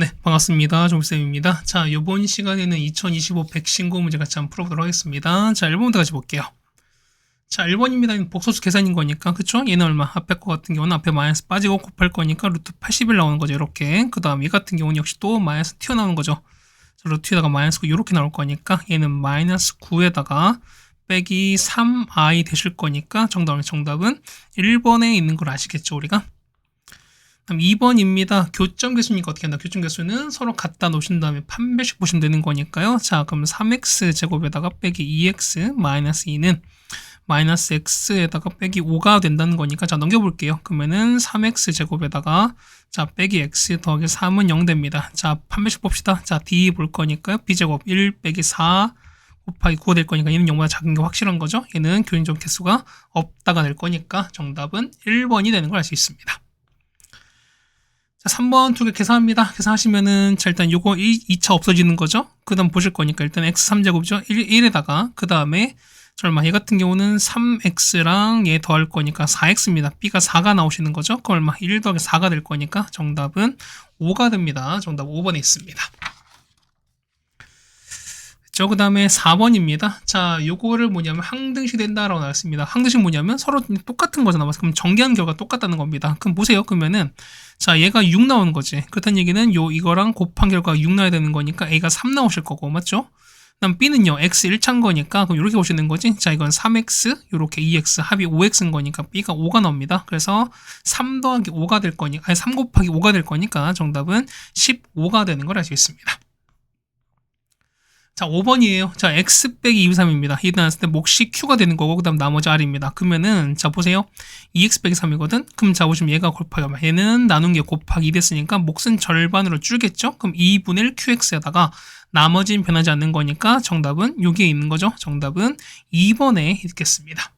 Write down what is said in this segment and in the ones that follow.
네, 반갑습니다. 조쌤입니다. 자, 이번 시간에는 2025 백신고 문제 같이 한번 풀어보도록 하겠습니다. 자, 1번부터 같이 볼게요. 자, 1번입니다. 복소수 계산인 거니까, 그쵸? 얘는 얼마? 앞에 거 같은 경우는 앞에 마이너스 빠지고 곱할 거니까 루트 80일 나오는 거죠, 이렇게. 그 다음, 이 같은 경우는 역시 또 마이너스 튀어나오는 거죠. 자, 루트에다가 마이너스 9 이렇게 나올 거니까, 얘는 마이너스 9에다가 빼기 3i 되실 거니까, 정답은 1번에 있는 걸 아시겠죠, 우리가? 그럼 2번입니다. 교점 개수니까 어떻게 한다? 교점 개수는 서로 갖다 놓으신 다음에 판별식 보시면 되는 거니까요. 자, 그럼 3x 제곱에다가 빼기 2x 마이너스 2는 마이너스 x에다가 빼기 5가 된다는 거니까 자, 넘겨볼게요. 그러면은 3x 제곱에다가 자, 빼기 x 더하기 3은 0 됩니다. 자, 판별식 봅시다. 자, d 볼 거니까요. b제곱 1 빼기 4 곱하기 9가 될 거니까 얘는 0보다 작은 게 확실한 거죠. 얘는 교인점 개수가 없다가 될 거니까 정답은 1번이 되는 걸 알 수 있습니다. 자, 3번 두 개 계산합니다. 계산하시면은, 자, 일단 요거 2차 없어지는 거죠? 그 다음 보실 거니까, 일단 x3제곱이죠? 1에다가, 그 다음에, 얼마? 얘 같은 경우는 3x랑 얘 더할 거니까 4x입니다. b가 4가 나오시는 거죠? 그럼 얼마? 1 더하기 4가 될 거니까 정답은 5가 됩니다. 정답 5번에 있습니다. 그 다음에 4번입니다. 자, 요거를 뭐냐면 항등식 된다라고 나왔습니다. 항등식 뭐냐면 서로 똑같은 거잖아. 그럼 정기한 결과 똑같다는 겁니다. 그럼 보세요. 그러면은 자, 얘가 6 나오는 거지. 그렇다는 얘기는 이거랑 곱한 결과가 6 나와야 되는 거니까 A가 3 나오실 거고, 맞죠? 그다음 B는요, X 1차인 거니까 그럼 이렇게 보시는 거지. 자, 이건 3X, 요렇게 2X, 합이 5X인 거니까 B가 5가 나옵니다. 그래서 3 더하기 5가 될 거니까, 아니 3 곱하기 5가 될 거니까 정답은 15가 되는 걸 알 수 있습니다. 자, 5번이에요. 자, x 빼기 253입니다. 이 나왔을 때 몫이 q가 되는 거고, 그 다음 나머지 r입니다. 그러면은, 자, 보세요. 2x 빼기 3이거든? 그럼 자, 보시면 얘가 곱하기, 얘는 나눈 게 곱하기 2 됐으니까 몫은 절반으로 줄겠죠? 그럼 2분의 1 qx에다가 나머지는 변하지 않는 거니까 정답은 여기에 있는 거죠? 정답은 2번에 있겠습니다.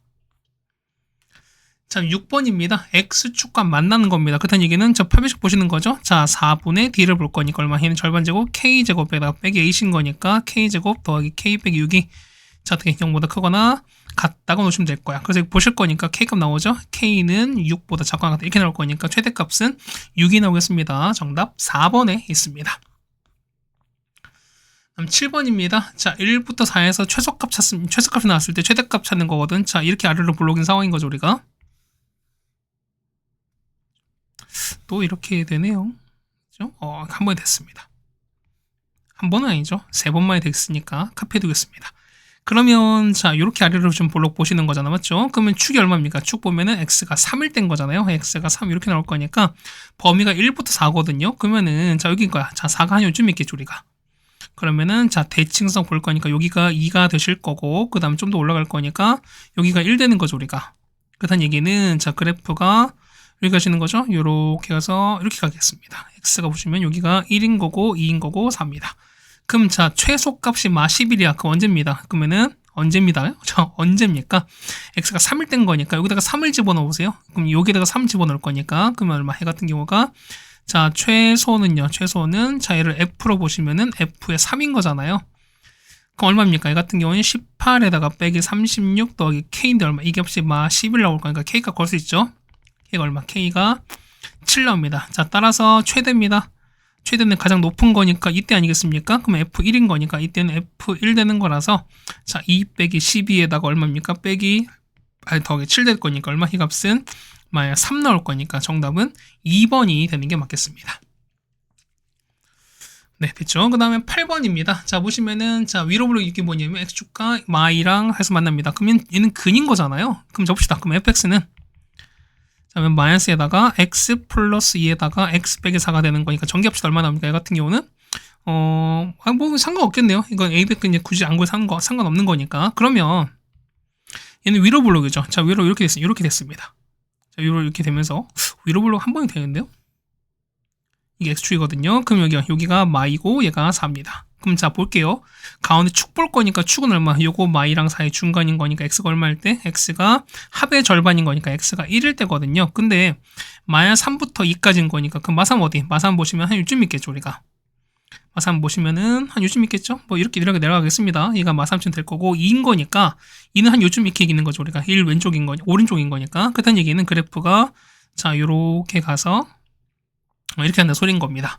자, 6번입니다. x축과 만나는 겁니다. 그렇다는 얘기는 저 판별식 보시는 거죠? 자, 4분의 d를 볼 거니까 얼마? 얘는 절반제곱 k제곱에다가 빼기 a신 거니까 k제곱 더하기 k 빼기 6이 자, 어떻게 0보다 크거나 같다고 놓으시면 될 거야. 그래서 보실 거니까 k값 나오죠? k는 6보다 작거나 같다 이렇게 나올 거니까 최대값은 6이 나오겠습니다. 정답 4번에 있습니다. 다음 7번입니다. 자, 1부터 4에서 최소값이 나왔을 때 최대값 찾는 거거든. 자, 이렇게 아래로 불러오긴 상황인 거죠, 우리가. 또 이렇게 되네요. 그죠? 한 번에 됐습니다. 한 번은 아니죠. 3번만에 됐으니까 카피해두겠습니다. 그러면 자, 이렇게 아래로 좀 볼록 보시는 거잖아, 맞죠? 그러면 축이 얼마입니까? 축 보면은 x가 3일 된 거잖아요. x가 3 이렇게 나올 거니까 범위가 1부터 4거든요. 그러면은 자, 여기인 거야. 자, 4가 한 요쯤 있겠죠, 우리가. 그러면은 자, 대칭성 볼 거니까 여기가 2가 되실 거고, 그 다음 좀 더 올라갈 거니까 여기가 1 되는 거죠, 우리가. 그렇다는 얘기는 자, 그래프가 여기 가시는 거죠? 요렇게 가서 이렇게 가겠습니다. x가 보시면 여기가 1인 거고 2인 거고 4입니다. 그럼 자, 최소값이 10일이야. 그 언제입니다. 그러면은 언제입니다. 저 언제입니까? x가 3일 된 거니까 여기다가 3을 집어넣어 보세요. 그럼 여기다가 3 집어넣을 거니까 그러면 얼마? 해 같은 경우가 자, 최소는요. 최소는 자, 얘를 f로 보시면은 f의 3인 거잖아요. 그럼 얼마입니까? 이 같은 경우는 18에다가 빼기 36 더하기 k인데 얼마? 이게 없이 10일 나올 거니까 k값 걸 수 있죠. K가 얼마? K가 7 나옵니다. 자, 따라서 최대입니다. 최대는 가장 높은 거니까 이때 아니겠습니까? 그럼 F1인 거니까 이때는 F1 되는 거라서 자, 2 빼기 12에다가 얼마입니까? 더하기 7 될 거니까 얼마? 이 값은 3 나올 거니까 정답은 2번이 되는 게 맞겠습니다. 네, 됐죠? 그 다음에 8번입니다. 자, 보시면은, 자, 위로 보러 이게 뭐냐면, x축과 y랑 해서 만납니다. 그러면 얘는 근인 거잖아요? 그럼 접시다. 그럼 fx는 그러면 마이너스에다가 x 플러스 2에다가 x 빼기 4가 되는 거니까 전기합치도 얼마 나옵니까? 이 같은 경우는 뭐 상관없겠네요. 이건 a, b 이제 굳이 안 구해서 상관없는 거니까. 그러면 얘는 위로 블록이죠. 자, 위로 이렇게 됐습니다. 자, 위로 이렇게 되면서 위로 블록 한 번이 되는데요. 이게 x축이거든요. 그럼 여기가 마이고 얘가 4입니다. 그럼 자, 볼게요. 가운데 축 볼 거니까 축은 얼마? 요거 마이랑 사이 중간인 거니까 x가 얼마일 때? x가 합의 절반인 거니까 x가 1일 때거든요. 근데 마이너스 3부터 2까지인 거니까 그럼 마삼 어디? 마삼 보시면 한 요쯤 있겠죠, 우리가. 마삼 보시면은 한 요쯤 있겠죠? 뭐 이렇게 내려가겠습니다. 얘가 마삼쯤 될 거고 2인 거니까 2는 한 요쯤 이렇게 있는 거죠, 우리가. 1 왼쪽인 거니 오른쪽인 거니까. 그렇다는 얘기는 그래프가 자, 요렇게 가서 이렇게 한다 소리인 겁니다.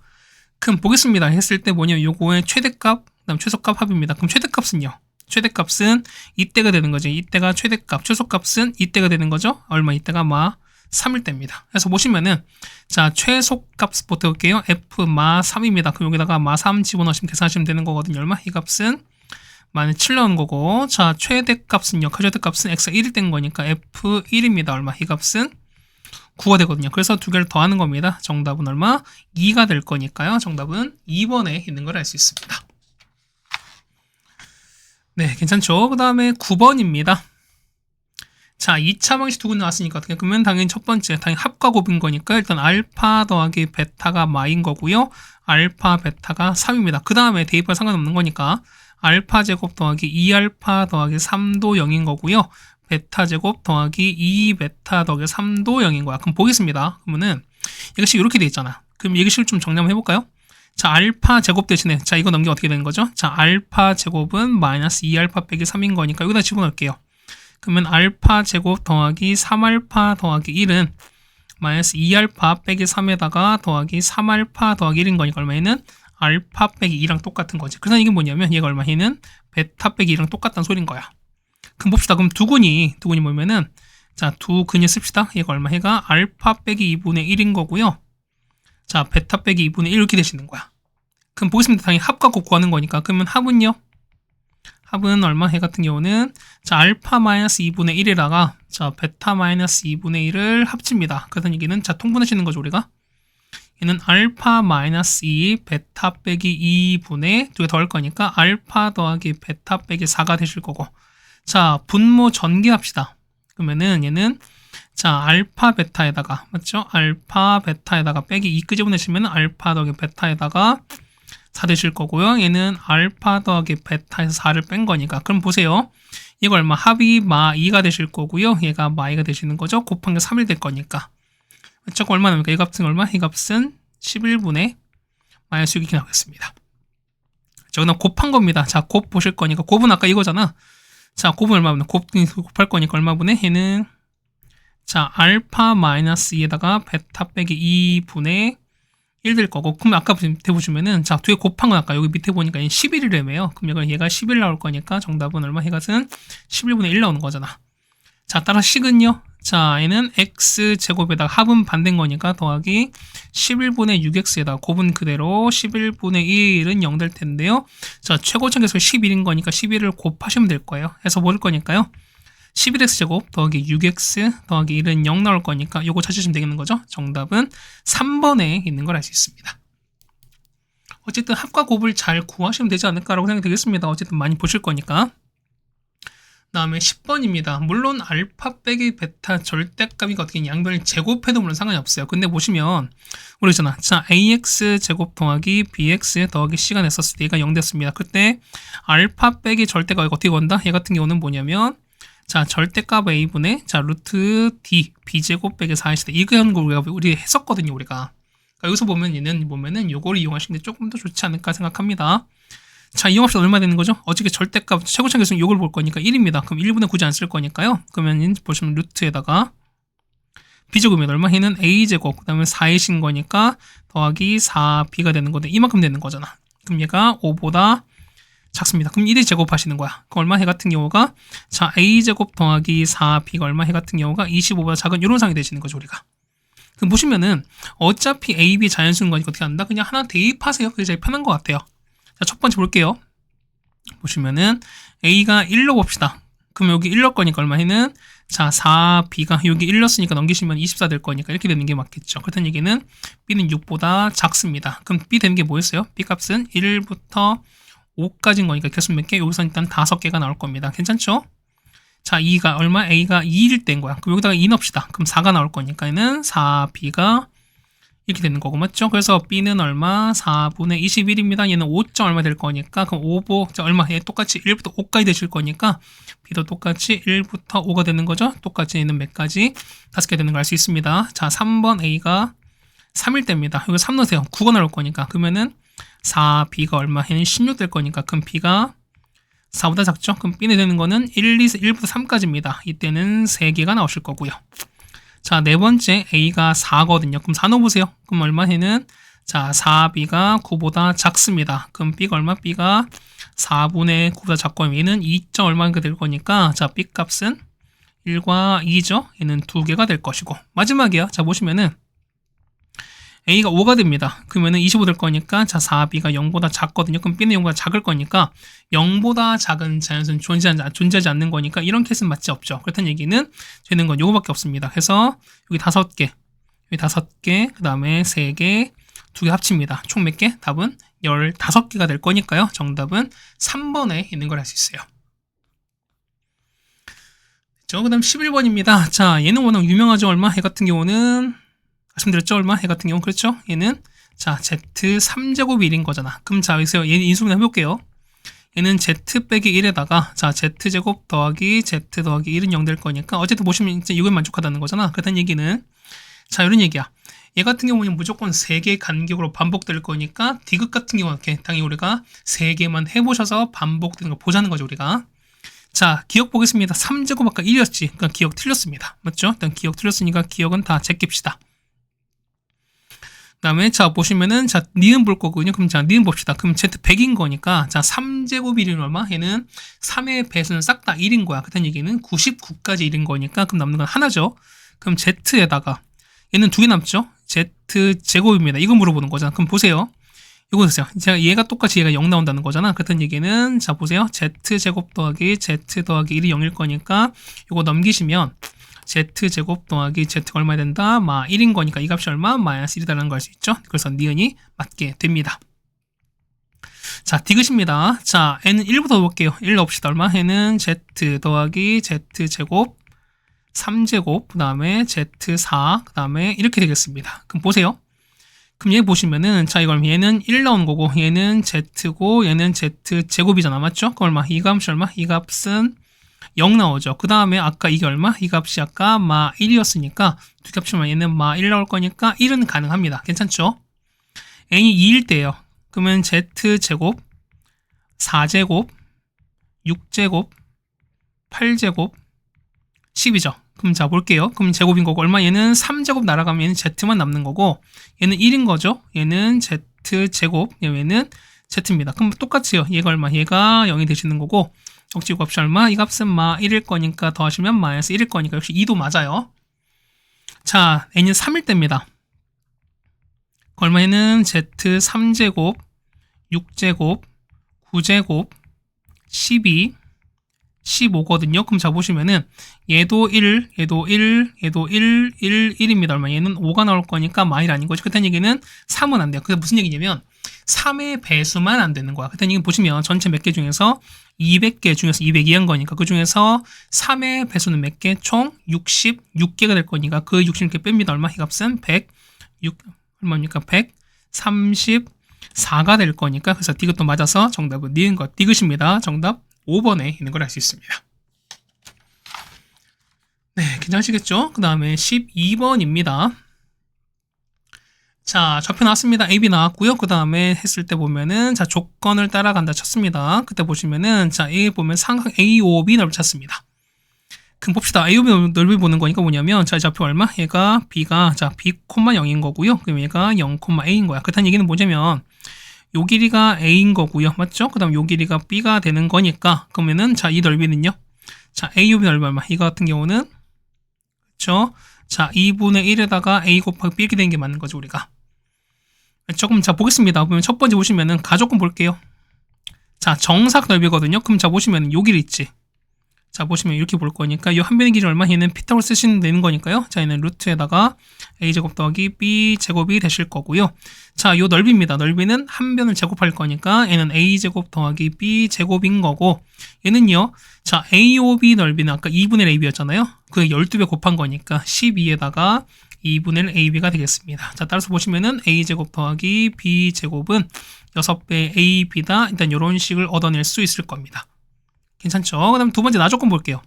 그럼 보겠습니다 했을 때 뭐냐면 요거의 최대값 그다음 최소값 합입니다. 그럼 최대값은요? 최대값은 이때가 되는 거죠. 이때가 최대값, 최소값은 이때가 되는 거죠. 얼마? 이때가 마 3일 때입니다. 그래서 보시면은 자 최소값부터 볼게요. f 마 3입니다. 그럼 여기다가 마 3 집어넣으시면 계산하시면 되는 거거든요. 얼마? 이 값은 마는 7 나오는 거고 자 최대값은요. 최대값은 x가 1이 된 거니까 f1입니다. 얼마? 이 값은 9가 되거든요. 그래서 두 개를 더하는 겁니다. 정답은 얼마? 2가 될 거니까요. 정답은 2번에 있는 걸 알 수 있습니다. 네, 괜찮죠? 그 다음에 9번입니다. 자, 2차 방식 두 개 나왔으니까 어떻게 그러면 당연히 첫 번째 당연히 합과 곱인 거니까 일단 알파 더하기 베타가 마인 거고요. 알파 베타가 3입니다. 그 다음에 대입할 상관없는 거니까 알파 제곱 더하기 2알파 더하기 3도 0인 거고요. 베타 제곱 더하기 2베타 더하기 3도 0인 거야. 그럼 보겠습니다. 그러면은 이것이 이렇게 돼 있잖아. 그럼 이것을 좀 정리 한번 해볼까요? 자, 알파 제곱 대신에 자 이거 넘기면 어떻게 되는 거죠? 자, 알파 제곱은 마이너스 2알파 빼기 3인 거니까 여기다 집어넣을게요. 그러면 알파 제곱 더하기 3알파 더하기 1은 마이너스 2알파 빼기 3에다가 더하기 3알파 더하기 1인 거니까 얼마에는 알파 빼기 2랑 똑같은 거지. 그래서 이게 뭐냐면 얘가 얼마? 얘는 베타 빼기 2랑 똑같다는 소리인 거야. 그럼 봅시다. 그럼 두근이 뭐냐면은 자, 두 근이 씁시다. 얘가 얼마? 얘가 알파 빼기 2분의 1인 거고요. 자, 베타 빼기 2분의 1 이렇게 되시는 거야. 그럼 보겠습니다. 당연히 합과 곱 구하는 거니까. 그러면 합은요? 합은 얼마? 해 같은 경우는 자, 알파 마이너스 2분의 1에다가 자, 베타 마이너스 2분의 1을 합칩니다. 그래서 여기는 자, 통분하시는 거죠, 우리가. 얘는 알파 마이너스 2 베타 빼기 2분의 두 개 더할 거니까 알파 더하기 베타 빼기 4가 되실 거고. 자, 분모 전개합시다. 그러면은 얘는 자, 알파 베타에다가 맞죠? 알파 베타에다가 빼기 2 끄집어내시면 알파 더하기 베타에다가 4 되실 거고요. 얘는 알파 더하기 베타에서 4를 뺀 거니까. 그럼 보세요. 이거 얼마? 합이 마 2가 되실 거고요. 얘가 마 2가 되시는 거죠. 곱한 게 3일 될 거니까. 맞죠? 얼마 나옵니까? 이 값은 얼마? 이 값은 11분의 마이너스 6이 나오겠습니다. 저기는 곱한 겁니다. 자, 곱 보실 거니까. 곱은 아까 이거잖아. 자, 곱은 얼마분의? 곱할 거니까 얼마분의? 얘는 자, 알파 마이너스 2에다가 베타 빼기 2분의 1 될 거고. 그럼 아까 밑에 보시면은 자, 뒤에 곱한 건 아까 여기 밑에 보니까 11이래매요. 그럼 얘가 11 나올 거니까 정답은 얼마? 해가은 11분의 1 나오는 거잖아. 자, 따라 식은요. 자, 얘는 x제곱에다가 합은 반대인 거니까 더하기 11분의 6x에다가 곱은 그대로 11분의 1은 0 될 텐데요. 자, 최고점에서 11인 거니까 11을 곱하시면 될 거예요. 해서 뭘 거니까요? 11x제곱 더하기 6x 더하기 1은 0 나올 거니까 요거 찾으시면 되겠는 거죠. 정답은 3번에 있는 걸 알 수 있습니다. 어쨌든 합과 곱을 잘 구하시면 되지 않을까라고 생각이 되겠습니다. 어쨌든 많이 보실 거니까. 다음에 10번입니다. 물론 알파 빼기 베타 절대값이 어떻게 양변을 제곱해도 물론 상관이 없어요. 근데 보시면 모르잖아. 자, ax 제곱 더하기 bx 더하기 c가 냈었을 때 얘가 0 됐습니다. 그때 알파 빼기 절대값이 어떻게 건다? 얘 같은 경우는 뭐냐면 자, 절대값 a분의 자, 루트 d b제곱 빼기 4일 때 이거 하는 거 우리가 했었거든요. 우리가. 그러니까 여기서 보면 얘는 보면은 요거를 이용하시는 게 조금 더 좋지 않을까 생각합니다. 자, 이용합시다. 얼마 되는 거죠? 어차피 절대값 최고점 계수는 요걸 볼 거니까 1입니다. 그럼 1분의 9지 안 쓸 거니까요. 그러면 보시면 루트에다가 b제곱이 얼마? 얘는 a제곱 그 다음에 4이신 거니까 더하기 4b가 되는 건데 이만큼 되는 거잖아. 그럼 얘가 5보다 작습니다. 그럼 1이 제곱하시는 거야. 그럼 얼마? 해 같은 경우가 자, a제곱 더하기 4b가 얼마? 해 같은 경우가 25보다 작은 이런 상이 되시는 거죠, 우리가. 그럼 보시면은 어차피 a, b 자연수인 거니까 어떻게 한다? 그냥 하나 대입하세요. 그게 제일 편한 것 같아요. 자, 첫 번째 볼게요. 보시면은 a가 1로 봅시다. 그럼 여기 1 넣을 거니까 얼마에는 자, 4b가 여기 1 넣었으니까 넘기시면 24 될 거니까 이렇게 되는 게 맞겠죠. 그렇다는 얘기는 b는 6보다 작습니다. 그럼 b 되는 게 뭐였어요? b 값은 1부터 5까지인 거니까 개수 몇 개? 여기서 일단 5개가 나올 겁니다. 괜찮죠? 자, 2가 얼마? a가 2일 때인 거야. 그럼 여기다가 2 넣읍시다. 그럼 4가 나올 거니까 얘는 4b가 이렇게 되는 거고 맞죠? 그래서 b는 얼마? 4분의 21입니다. 얘는 5점 얼마 될 거니까 그럼 5보 자, 얼마? 얘 똑같이 1부터 5까지 되실 거니까 b도 똑같이 1부터 5가 되는 거죠? 똑같이 얘는 몇 가지? 5개 되는 걸 알 수 있습니다. 자, 3번 a가 3일 때입니다. 여기 3 넣으세요. 9가 나올 거니까 그러면은 4b가 얼마? 얘는 16 될 거니까 그럼 b가 4보다 작죠? 그럼 b는 되는 거는 1부터 3까지입니다. 이때는 3개가 나오실 거고요. 자, 네 번째 a가 4거든요. 그럼 4 넣어보세요. 그럼 얼마? 얘는 자, 4b가 9보다 작습니다. 그럼 b가 얼마? b가 4분의 9보다 작고 얘는 2점 얼마가 될 거니까 자, b 값은 1과 2죠. 얘는 2개가 될 것이고 마지막이요. 자, 보시면은 a가 5가 됩니다. 그러면은 25 될 거니까 자, 4b가 0보다 작거든요. 그럼 b는 0보다 작을 거니까 0보다 작은 자연수는 존재하지 않는 거니까 이런 케이스는 맞지 없죠. 그렇다는 얘기는 되는 건 요거밖에 없습니다. 그래서 여기 5개, 여기 5개, 그 다음에 3개, 2개 합칩니다. 총 몇 개? 답은 15개가 될 거니까요. 정답은 3번에 있는 걸 알 수 있어요. 그 다음 11번입니다. 자, 얘는 워낙 유명하죠. 얼마? 얘 같은 경우는 말씀드렸죠? 얼마? 얘 같은 경우는 그렇죠? 얘는 자, z3제곱이 1인 거잖아. 그럼 자, 여기서 얘 인수분해 해볼게요. 얘는 z 빼기 1에다가 자, z제곱 더하기 z 더하기 1은 0 될 거니까 어쨌든 보시면 이제 이걸 만족하다는 거잖아. 그렇다는 얘기는 자, 이런 얘기야. 얘 같은 경우는 무조건 3개 간격으로 반복될 거니까 디귿 같은 경우는 당연히 우리가 3개만 해보셔서 반복되는 거 보자는 거죠, 우리가. 자, 기억 보겠습니다. 3제곱 아까 1이었지. 그러니까 기억 틀렸습니다. 맞죠? 일단 기억 틀렸으니까 기억은 다 제낍시다. 그 다음에 자, 보시면은 자, 니은 볼 거거든요. 그럼 자, 니은 봅시다. 그럼 z 100인 거니까 자, 3제곱 1은 얼마? 얘는 3의 배수는 싹 다 1인 거야. 그렇다는 얘기는 99까지 1인 거니까 그럼 남는 건 하나죠. 그럼 z에다가 얘는 2개 남죠? z제곱입니다. 이거 물어보는 거잖아. 그럼 보세요. 이거 보세요. 제가 얘가 똑같이 얘가 0 나온다는 거잖아. 그렇다는 얘기는 자, 보세요. z제곱 더하기 z 더하기 1이 0일 거니까 이거 넘기시면 z제곱 더하기 z가 얼마 된다? 1인 거니까 이 값이 얼마? 마이너스 1이라는 걸 알 수 있죠. 그래서 니은이 맞게 됩니다. 자, 디귿입니다. 자, n은 1부터 볼게요. 1 넣읍시다. 얼마? n은 z 더하기 z제곱 3제곱, 그 다음에 z4, 그 다음에 이렇게 되겠습니다. 그럼 보세요. 그럼 얘 보시면은, 자, 이걸 얘는 1 나오는 거고, 얘는 z고, 얘는 z제곱이잖아. 맞죠? 그럼 얼마? 이 값이 얼마? 이 값은 0 나오죠. 그 다음에 아까 이게 얼마? 이 값이 아까 1이었으니까, 두 값이면 얘는 1 나올 거니까 1은 가능합니다. 괜찮죠? n이 2일 때예요. 그러면 z제곱, 4제곱, 6제곱, 8제곱, 10이죠. 그럼 자, 볼게요. 그럼 제곱인 거고, 얼마? 얘는 3제곱 날아가면 얘는 z만 남는 거고, 얘는 1인 거죠. 얘는 z제곱, 얘는 z입니다. 그럼 똑같이요. 얘가 얼마? 얘가 0이 되시는 거고, 억지 값이 얼마? 이 값은 1일 거니까 더하시면 마이너스 1일 거니까 역시 2도 맞아요. 자, n은 3일 때입니다. 얼마에는 z3제곱, 6제곱, 9제곱, 12, 15거든요. 그럼 자, 보시면은 얘도 1, 얘도 1, 얘도 1, 1, 1입니다. 얼마? 얘는 5가 나올 거니까 마일 아닌 거죠. 그렇다는 얘기는 3은 안 돼요. 그게 무슨 얘기냐면 3의 배수만 안 되는 거야. 그렇다는 얘기는 보시면 전체 몇 개 중에서 200개 중에서 200이 한 거니까 그 중에서 3의 배수는 몇 개? 총 66개가 될 거니까 그 66개 뺍니다. 얼마? 이 값은 106, 얼마입니까? 134가 될 거니까 그래서 디귿도 맞아서 정답은 니은 것 디귿입니다. 정답 5번에 있는 걸 알 수 있습니다. 네, 괜찮으시겠죠? 그 다음에 12번입니다. 자, 좌표 나왔습니다. AB 나왔고요. 그 다음에 했을 때 보면은 자, 조건을 따라간다 쳤습니다. 그때 보시면은 자, A 보면 삼각 AOB 넓이 찾습니다. 그럼 봅시다. AOB 넓이 보는 거니까 뭐냐면 자, 좌표 얼마? 얘가 B가 자, B, 0인 거고요. 그럼 얘가 0, A인 거야. 그렇다는 얘기는 뭐냐면 요 길이가 A인 거고요. 맞죠? 그 다음 요 길이가 B가 되는 거니까 그러면은 자, 이 넓이는요. 자, AOB 넓이 얼마? 이거 같은 경우는 그렇죠? 자, 2분의 1에다가 A 곱하기 B 이렇게 되는 게 맞는 거죠, 우리가. 조금 자, 보겠습니다. 보면 첫 번째 보시면은 가조건 볼게요. 자, 정삭 넓이거든요. 그럼 자, 보시면은 요 길이 있지. 자, 보시면 이렇게 볼 거니까 이 한 변의 길이 얼마? 얘는 피타고라 쓰시면 되는 거니까요. 자, 얘는 루트에다가 a제곱 더하기 b제곱이 되실 거고요. 자, 요 넓이입니다. 넓이는 한 변을 제곱할 거니까 얘는 a제곱 더하기 b제곱인 거고 얘는요. 자, AOB 넓이는 아까 2분의 1 AB였잖아요. 그게 12배 곱한 거니까 12에다가 2분의 1 AB가 되겠습니다. 자, 따라서 보시면은 a제곱 더하기 b제곱은 6배 AB다. 일단 이런 식을 얻어낼 수 있을 겁니다. 괜찮죠? 그 다음 두 번째 나조건 볼게요.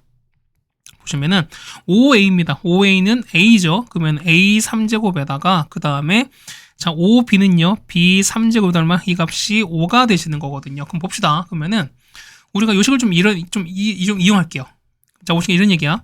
보시면은 5a입니다. 5a는 a죠. 그러면 a 3제곱에다가 그 다음에 자, 5b는요. b 3제곱 얼마? 이 값이 5가 되시는 거거든요. 그럼 봅시다. 그러면은 우리가 요식을 좀 이용할게요. 자, 보시면 이런 얘기야.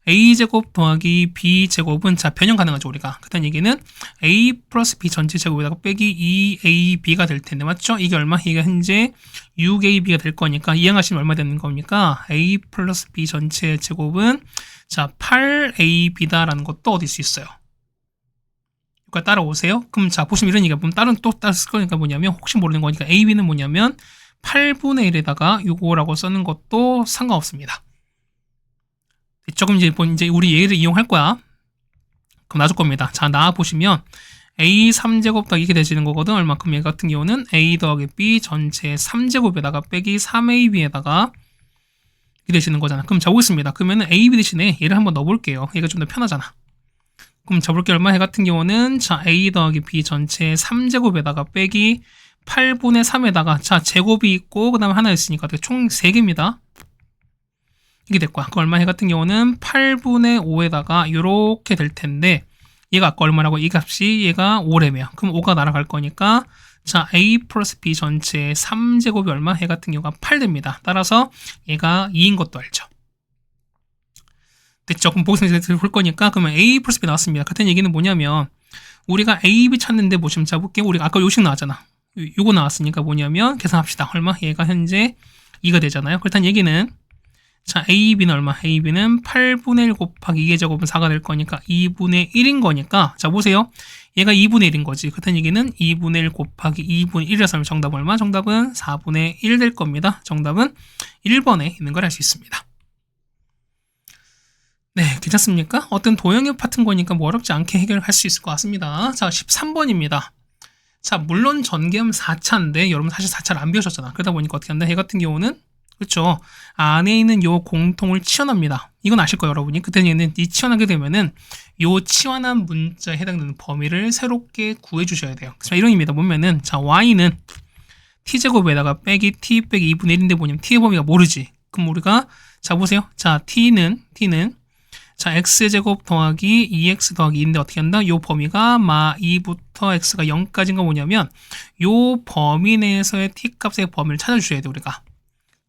a제곱 더하기 b제곱은 자 변형 가능하죠 우리가. 그다음 얘기는 a 플러스 b 전체 제곱에다가 빼기 2ab가 될 텐데 맞죠? 이게 얼마? 이게 현재 6ab가 될 거니까 이항하시면 얼마 되는 겁니까? a 플러스 b 전체 제곱은 자 8ab다라는 것도 얻을 수 있어요. 그러니까 따라오세요. 그럼 자 보시면 이런 얘기가 다른 또 쓸 거니까 뭐냐면 혹시 모르는 거니까 ab는 뭐냐면 8분의 1에다가 요거라고 쓰는 것도 상관없습니다. 조금 이제 우리 예를 이용할 거야. 그럼 놔줄 겁니다. 자, 나와 보시면 a 3제곱 더하기 이렇게 되시는 거거든. 얼마큼 얘 같은 경우는 a 더하기 b 전체 3제곱에다가 빼기 3ab에다가 이렇게 되시는 거잖아. 그럼 적겠습니다. 그러면은 ab 대신에 얘를 한번 넣어볼게요. 얘가 좀 더 편하잖아. 그럼 적을게 얼마? 얘 같은 경우는 자 a 더하기 b 전체 3제곱에다가 빼기 8분의 3에다가 자 제곱이 있고 그 다음에 하나 있으니까 총 3개입니다. 이게 될 거야. 그 얼마 해 같은 경우는 8분의 5에다가 이렇게 될 텐데 얘가 아까 얼마라고? 이 값이 얘가 5래며 그럼 5가 날아갈 거니까 자 a 플러스 b 전체 3제곱이 얼마? 해 같은 경우가 8 됩니다. 따라서 얘가 2인 것도 알죠. 됐죠? 그럼 보기서 볼 거니까 그러면 a 플러스 b 나왔습니다. 같은 얘기는 뭐냐면 우리가 a, b 찾는데 뭐 좀 잡을게요. 우리가 아까 요식 나왔잖아. 요거 나왔으니까 뭐냐면 계산합시다. 얼마? 얘가 현재 2가 되잖아요. 그렇다는 얘기는 자, AB는 얼마? AB는 8분의 1 곱하기 2의 제곱은 4가 될 거니까 2분의 1인 거니까 자, 보세요. 얘가 2분의 1인 거지. 그렇다는 얘기는 2분의 1 곱하기 2분의 1이라서 하면 정답은 얼마? 정답은 4분의 1 될 겁니다. 정답은 1번에 있는 걸 알 수 있습니다. 네, 괜찮습니까? 어떤 도형의 파트인 거니까 뭐 어렵지 않게 해결할 수 있을 것 같습니다. 자, 13번입니다. 자, 물론 전개하면 4차인데 여러분 사실 4차를 안 배우셨잖아. 그러다 보니까 어떻게 한다? 얘 같은 경우는 그렇죠. 안에 있는 요 공통을 치환합니다. 이건 아실 거예요, 여러분이. 그때는 이 치환하게 되면은 요 치환한 문자에 해당되는 범위를 새롭게 구해 주셔야 돼요. 자, 이런 의미다. 보면은 자, y는 t제곱에다가 빼기 t 빼기 2분의 1인데 뭐냐면 t의 범위가 모르지. 그럼 우리가 자, 보세요. 자, t는 자, x제곱 더하기 2x 더하기 2인데 어떻게 한다? 요 범위가 마 2부터 x가 0까지인가 뭐냐면 요 범위 내에서의 t값의 범위를 찾아주셔야 돼요, 우리가.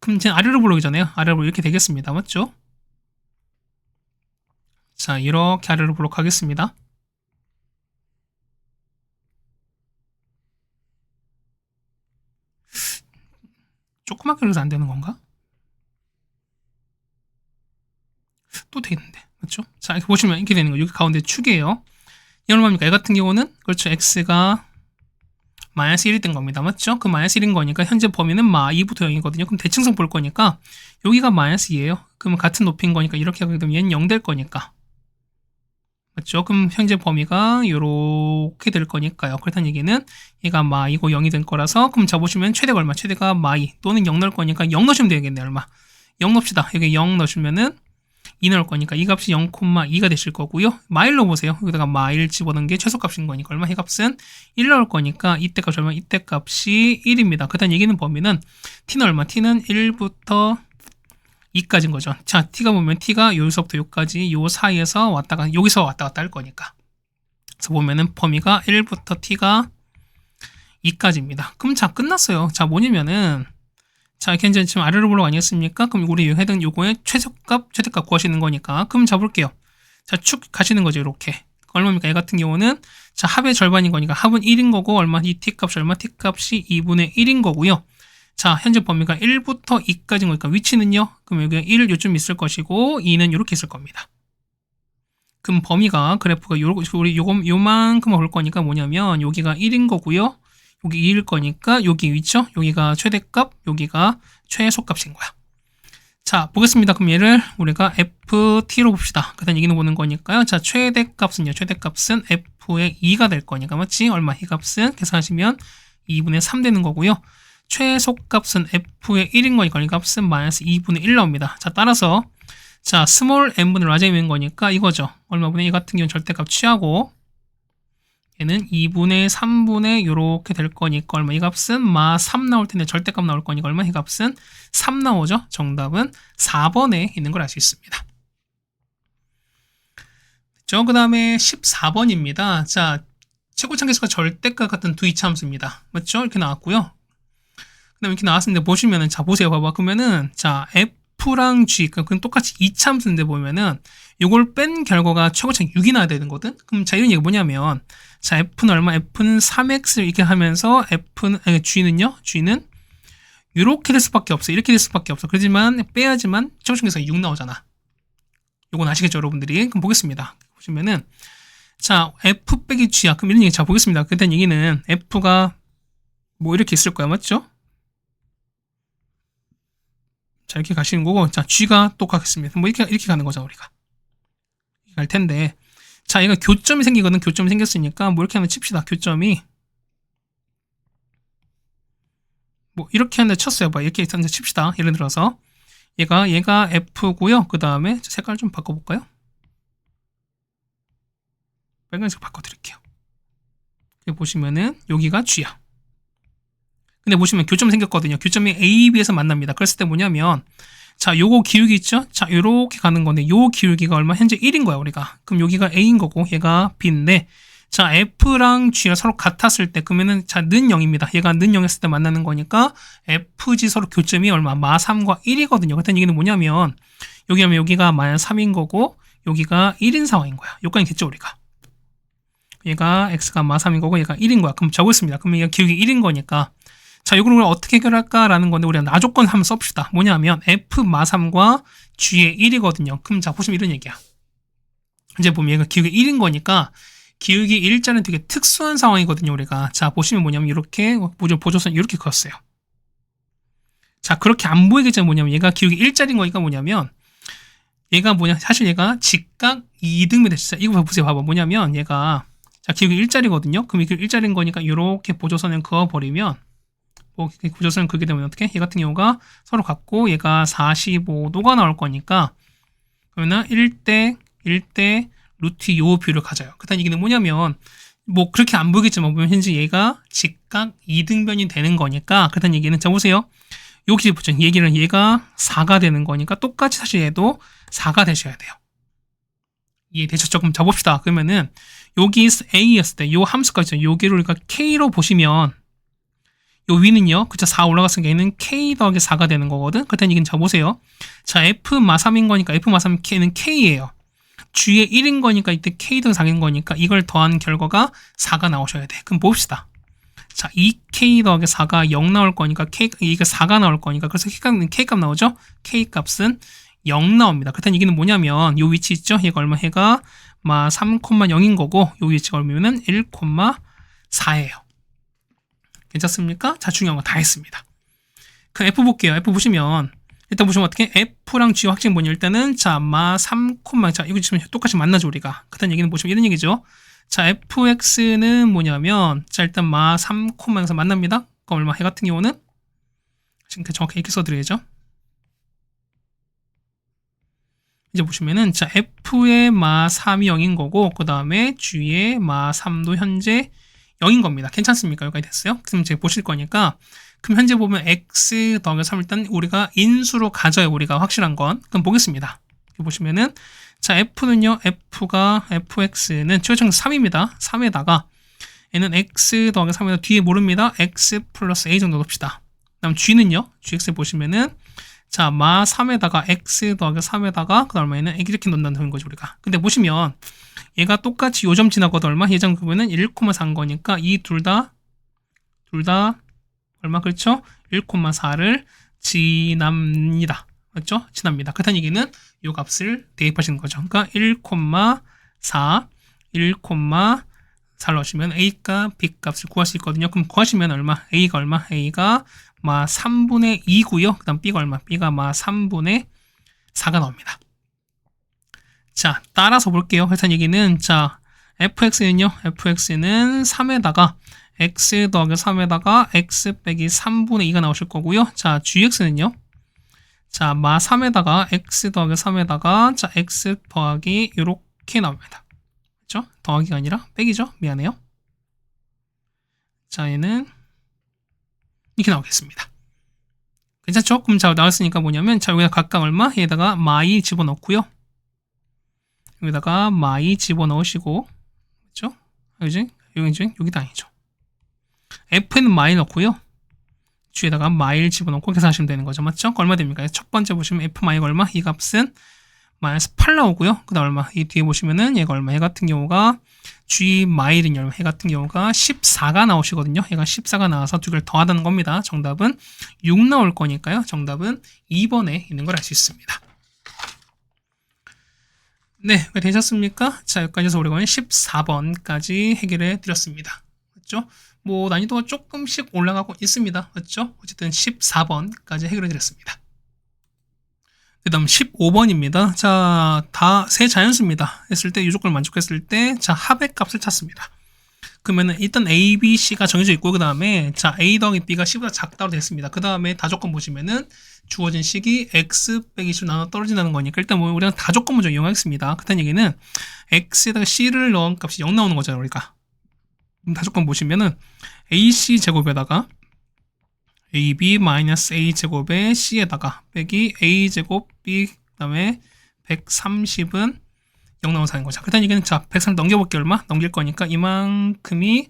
그럼 이제 아래로 블록이잖아요. 아래로 이렇게 되겠습니다. 맞죠? 자, 이렇게 아래로 블록하겠습니다. 조그맣게 그려서 안 되는 건가? 또 되겠는데. 맞죠? 자, 이렇게 보시면 이렇게 되는 거예요. 여기 가운데 축이에요. 이 얼마입니까? 얘 같은 경우는 그렇죠. x가 마이너스 1이 된 겁니다. 맞죠? 그 마이너스 1인 거니까 현재 범위는 마 2부터 0이거든요. 그럼 대칭성 볼 거니까 여기가 마이너스 2예요. 그러면 같은 높이인 거니까 이렇게 하게 되면 얘는 0 될 거니까. 맞죠? 그럼 현재 범위가 이렇게 될 거니까요. 그렇다는 얘기는 얘가 마 2고 0이 될 거라서 그럼 잡으시면 최대가 얼마? 최대가 마 2 또는 0 넣을 거니까 0 넣으시면 되겠네. 얼마? 0 넣읍시다. 여기 0 넣으시면은 2 넣을 거니까 이 값이 0,2가 되실 거고요. 마일로 보세요. 여기다가 마일 집어넣은 게 최소값인 거니까 얼마? 이 값은 1 넣을 거니까 이때 값이 얼마? 이때 값이 1입니다. 그다음 얘기는 범위는 t는 얼마? t는 1부터 2까지인 거죠. 자, t가 보면 t가 여기서부터 여기까지 요 사이에서 왔다가 여기서 왔다 갔다 할 거니까. 그래서 보면은 범위가 1부터 t가 2까지입니다. 그럼 자, 끝났어요. 자, 뭐냐면은 자, 이렇게 이제 지금 아래로 블록 아니었습니까? 그럼 우리 해당 요거의 최대값 구하시는 거니까. 그럼 잡을게요. 자, 축 가시는 거죠, 이렇게. 얼마입니까? 얘 같은 경우는 자, 합의 절반인 거니까 합은 1인 거고 얼마? 이 t값이 얼마? t값이 2분의 1인 거고요. 자, 현재 범위가 1부터 2까지인 거니까 위치는요. 그럼 여기 1 요쯤 있을 것이고 2는 이렇게 있을 겁니다. 그럼 범위가 그래프가 우리 요만큼 올 거니까 뭐냐면 여기가 1인 거고요. 여기 2일 거니까 여기 있죠? 여기가 최대값, 여기가 최소값인 거야. 자, 보겠습니다. 그럼 얘를 우리가 ft로 봅시다. 그다음 얘기는 보는 거니까요. 자, 최대값은요. 최대값은 f의 2가 될 거니까 맞지? 얼마? 이 값은 계산하시면 2분의 3 되는 거고요. 최소값은 f의 1인 거니까 이 값은 마이너스 2분의 1 나옵니다. 자, 따라서 자, 스몰 n분의 라지인 거니까 이거죠. 얼마분의 2 같은 경우는 절대값 취하고 얘는 2분의 3분의 요렇게 될 거니까 얼마? 이 값은 마 3 나올 텐데 절대값 나올 거니까 얼마? 이 값은 3 나오죠. 정답은 4번에 있는 걸 알 수 있습니다. 됐죠? 그 다음에 14번입니다. 자, 최고차계수가 절대값 같은 두 이차함수입니다. 맞죠? 이렇게 나왔고요. 그 다음에 이렇게 나왔는데 보시면은 자, 보세요. 봐봐. 그러면은 자, f F랑 G, 그건 똑같이 이차함수인데 보면은 요걸 뺀 결과가 최고차가 6이 나야 되는 거든. 그럼 자, 이런 얘기가 뭐냐면, 자, F는 얼마? F는 3X를 이렇게 하면서 G는요? G는 이렇게 될 수밖에 없어. 이렇게 될 수밖에 없어. 그렇지만 빼야지만 최고차가 6 나오잖아. 요건 아시겠죠, 여러분들이? 그럼 보겠습니다. 보시면은, 자, F 빼기 G야. 그럼 이런 얘기 자 보겠습니다. 그때 얘기는 F가 뭐 이렇게 있을 거야, 맞죠? 자, 이렇게 가시는 거고, 자, G가 똑같겠습니다. 뭐 이렇게 가는 거죠, 우리가. 갈 텐데, 자, 얘가 교점이 생기거든. 교점이 생겼으니까 뭐 이렇게 하면 칩시다. 교점이 뭐 이렇게 하는데 쳤어요. 봐, 이렇게 하는데 칩시다. 예를 들어서 얘가 F고요. 그 다음에 색깔 좀 바꿔볼까요? 빨간색 바꿔드릴게요. 여기 보시면은 여기가 G야. 근데 보시면 교점 생겼거든요. 교점이 A, B에서 만납니다. 그랬을 때 뭐냐면, 자, 요거 기울기 있죠? 자, 요렇게 가는 건데, 요 기울기가 얼마? 현재 1인 거야, 우리가. 그럼 여기가 A인 거고, 얘가 B인데, 자, F랑 G가 서로 같았을 때, 그러면은, 자, 는 0입니다. 얘가 는 0했을 때 만나는 거니까, FG 서로 교점이 얼마? 마 3과 1이거든요. 그렇다는 얘기는 뭐냐면, 여기 하면 여기가 마 3인 거고, 여기가 1인 상황인 거야. 여기까지 됐죠, 우리가. 얘가 X가 마 3인 거고, 얘가 1인 거야. 그럼 적었습니다. 그러면 얘가 기울기 1인 거니까, 자, 이걸 우리가 어떻게 해결할까라는 건데, 우리가 나조건 한번 썹시다. 뭐냐면, F 마3과 G의 1이거든요. 그럼 자, 보시면 이런 얘기야. 이제 보면 얘가 기울기 1인 거니까, 기울기 1자는 되게 특수한 상황이거든요, 우리가. 자, 보시면 뭐냐면, 이렇게, 보조선 이렇게 그었어요. 자, 그렇게 안 보이겠지만 뭐냐면, 얘가 기울기 1자인 거니까 뭐냐면, 얘가 뭐냐, 사실 얘가 직각 2등변 됐어요. 이거 보세요. 봐봐. 뭐냐면, 얘가, 자, 기울기 1자리거든요. 그럼 이게 1자리인 거니까, 이렇게 보조선을 그어버리면, 보조선을 그게 되면 어떻게? 얘 같은 경우가 서로 같고 얘가 45도가 나올 거니까 그러면 1대 루트 요 비율을 가져요. 그다음 얘기는 뭐냐면 뭐 그렇게 안 보이겠지만 보면 현재 얘가 직각 2등변이 되는 거니까 그다음 얘기는 자 보세요. 여기 보죠. 얘기는 얘가 4가 되는 거니까 똑같이 사실 얘도 4가 되셔야 돼요. 이해되셨죠? 그럼 잡읍시다. 그러면은 여기 A였을 때 요 함수가 있죠. 여기를 우리가 K로 보시면 요 위는요, 그쵸, 4 올라갔으니까 얘는 K 더하기 4가 되는 거거든? 그렇다는 얘기는 자, 보세요. 자, F 마 3인 거니까, F 마 3 K는 K예요. G의 1인 거니까, 이때 K 더하기 4인 거니까, 이걸 더한 결과가 4가 나오셔야 돼. 그럼 봅시다. 자, 2K 더하기 4가 0 나올 거니까, 이게 4가 나올 거니까, 그래서 K값 나오죠? K값은 0 나옵니다. 그렇다는 얘기는 뭐냐면, 요 위치 있죠? 얘가 얼마? 얘가 마 3,0인 거고, 요 위치가 얼마면은 1,4예요. 괜찮습니까? 자, 중요한 거 다 했습니다. 그럼 F 볼게요. F 보시면 일단 보시면 어떻게 F랑 G의 확증이 뭐냐 일단은 자, 마 3, 자, 이거 지금 똑같이 만나죠, 우리가. 그다음 얘기는 보시면 이런 얘기죠. 자, fx는 뭐냐면 자, 일단 마 3, 0에서 만납니다. 그럼 얼마? 해 같은 경우는 지금 정확히 이렇게 써드려야죠. 이제 보시면은 자, f의 마 3이 0인 거고 그 다음에 g의 마 3도 현재 0인 겁니다. 괜찮습니까? 여기까지 됐어요? 그럼 이제 보실 거니까 그럼 현재 보면 x 더하기 3 일단 우리가 인수로 가져요. 우리가 확실한 건. 그럼 보겠습니다. 여기 보시면은 자, f는요. fx는 최고차는 3입니다. 3에다가 얘는 x 더하기 3에다 뒤에 모릅니다. x 플러스 a 정도 넣읍시다. 그다음 g는요. gx 보시면은 자, 마 3에다가 x 더하기 3에다가 그 다음에 얘는 이렇게 넣는다는 거죠, 우리가. 근데 보시면 얘가 똑같이 요점 지나고도 얼마? 예전 그거는 1,4인 거니까 이 둘 다 얼마? 그렇죠? 1,4를 지납니다. 맞죠? 지납니다. 그렇다는 얘기는 이 값을 대입하시는 거죠. 그러니까 1,4 넣으시면 A값, B값을 구할 수 있거든요. 그럼 구하시면 얼마? A가 얼마? A가 마 3분의 2고요. 그 다음 B가 얼마? B가 마 3분의 4가 나옵니다. 자, 따라서 볼게요. 회사 얘기는 자, fx는요. fx는 3에다가 x 더하기 3에다가 x 빼기 3분의 2가 나오실 거고요. 자, gx는요. 자, 마 3에다가 x 더하기 3에다가 자, x 더하기 요렇게 나옵니다. 그렇죠? 더하기가 아니라 빼기죠. 미안해요. 자, 얘는 이렇게 나오겠습니다. 괜찮죠? 그럼 자, 나왔으니까 뭐냐면 자, 여기다 각각 얼마? 얘에다가 마이 집어넣고요. 여기다가 마이 집어넣으시고 그렇죠? 여기다 아니죠. f는 마이 넣고요. G에다가 마일 집어넣고 계산하시면 되는 거죠. 맞죠? 얼마 됩니까? 첫 번째 보시면 F마이가 얼마? 이 값은 마이너스 8 나오고요. 그 다음 얼마? 이 뒤에 보시면은 얘가 얼마? 얘 같은 경우가 G 마일은 얼마? 얘 같은 경우가 14가 나오시거든요. 얘가 14가 나와서 두 개를 더하다는 겁니다. 정답은 6 나올 거니까요. 정답은 2번에 있는 걸 알 수 있습니다. 네, 되셨습니까? 자, 여기까지 해서 우리가 14번까지 해결해 드렸습니다. 맞죠? 뭐 난이도가 조금씩 올라가고 있습니다. 맞죠? 어쨌든 14번까지 해결해 드렸습니다. 그 다음 15번입니다. 자, 다 세 자연수입니다. 했을 때, 요조건을 만족했을 때, 자, 합의 값을 찾습니다. 그러면은 일단 A, B, C가 정해져 있고, 그 다음에, 자, A 더하기 B가 C보다 작다로 됐습니다. 그 다음에 다조건 보시면은, 주어진 식이 X 빼기 C로 나눠 떨어진다는 거니까, 일단 뭐, 우리가 다조건 먼저 이용하겠습니다. 그딴 얘기는, X에다가 C를 넣은 값이 0 나오는 거잖아요, 우리가. 다조건 보시면은, AC 제곱에다가, AB-A 제곱에 C에다가 빼기 A 제곱 B 그다음에 130은 0 나오는 사인 거죠. 그렇다는 얘기는 자 130 넘겨볼게 얼마? 넘길 거니까 이만큼이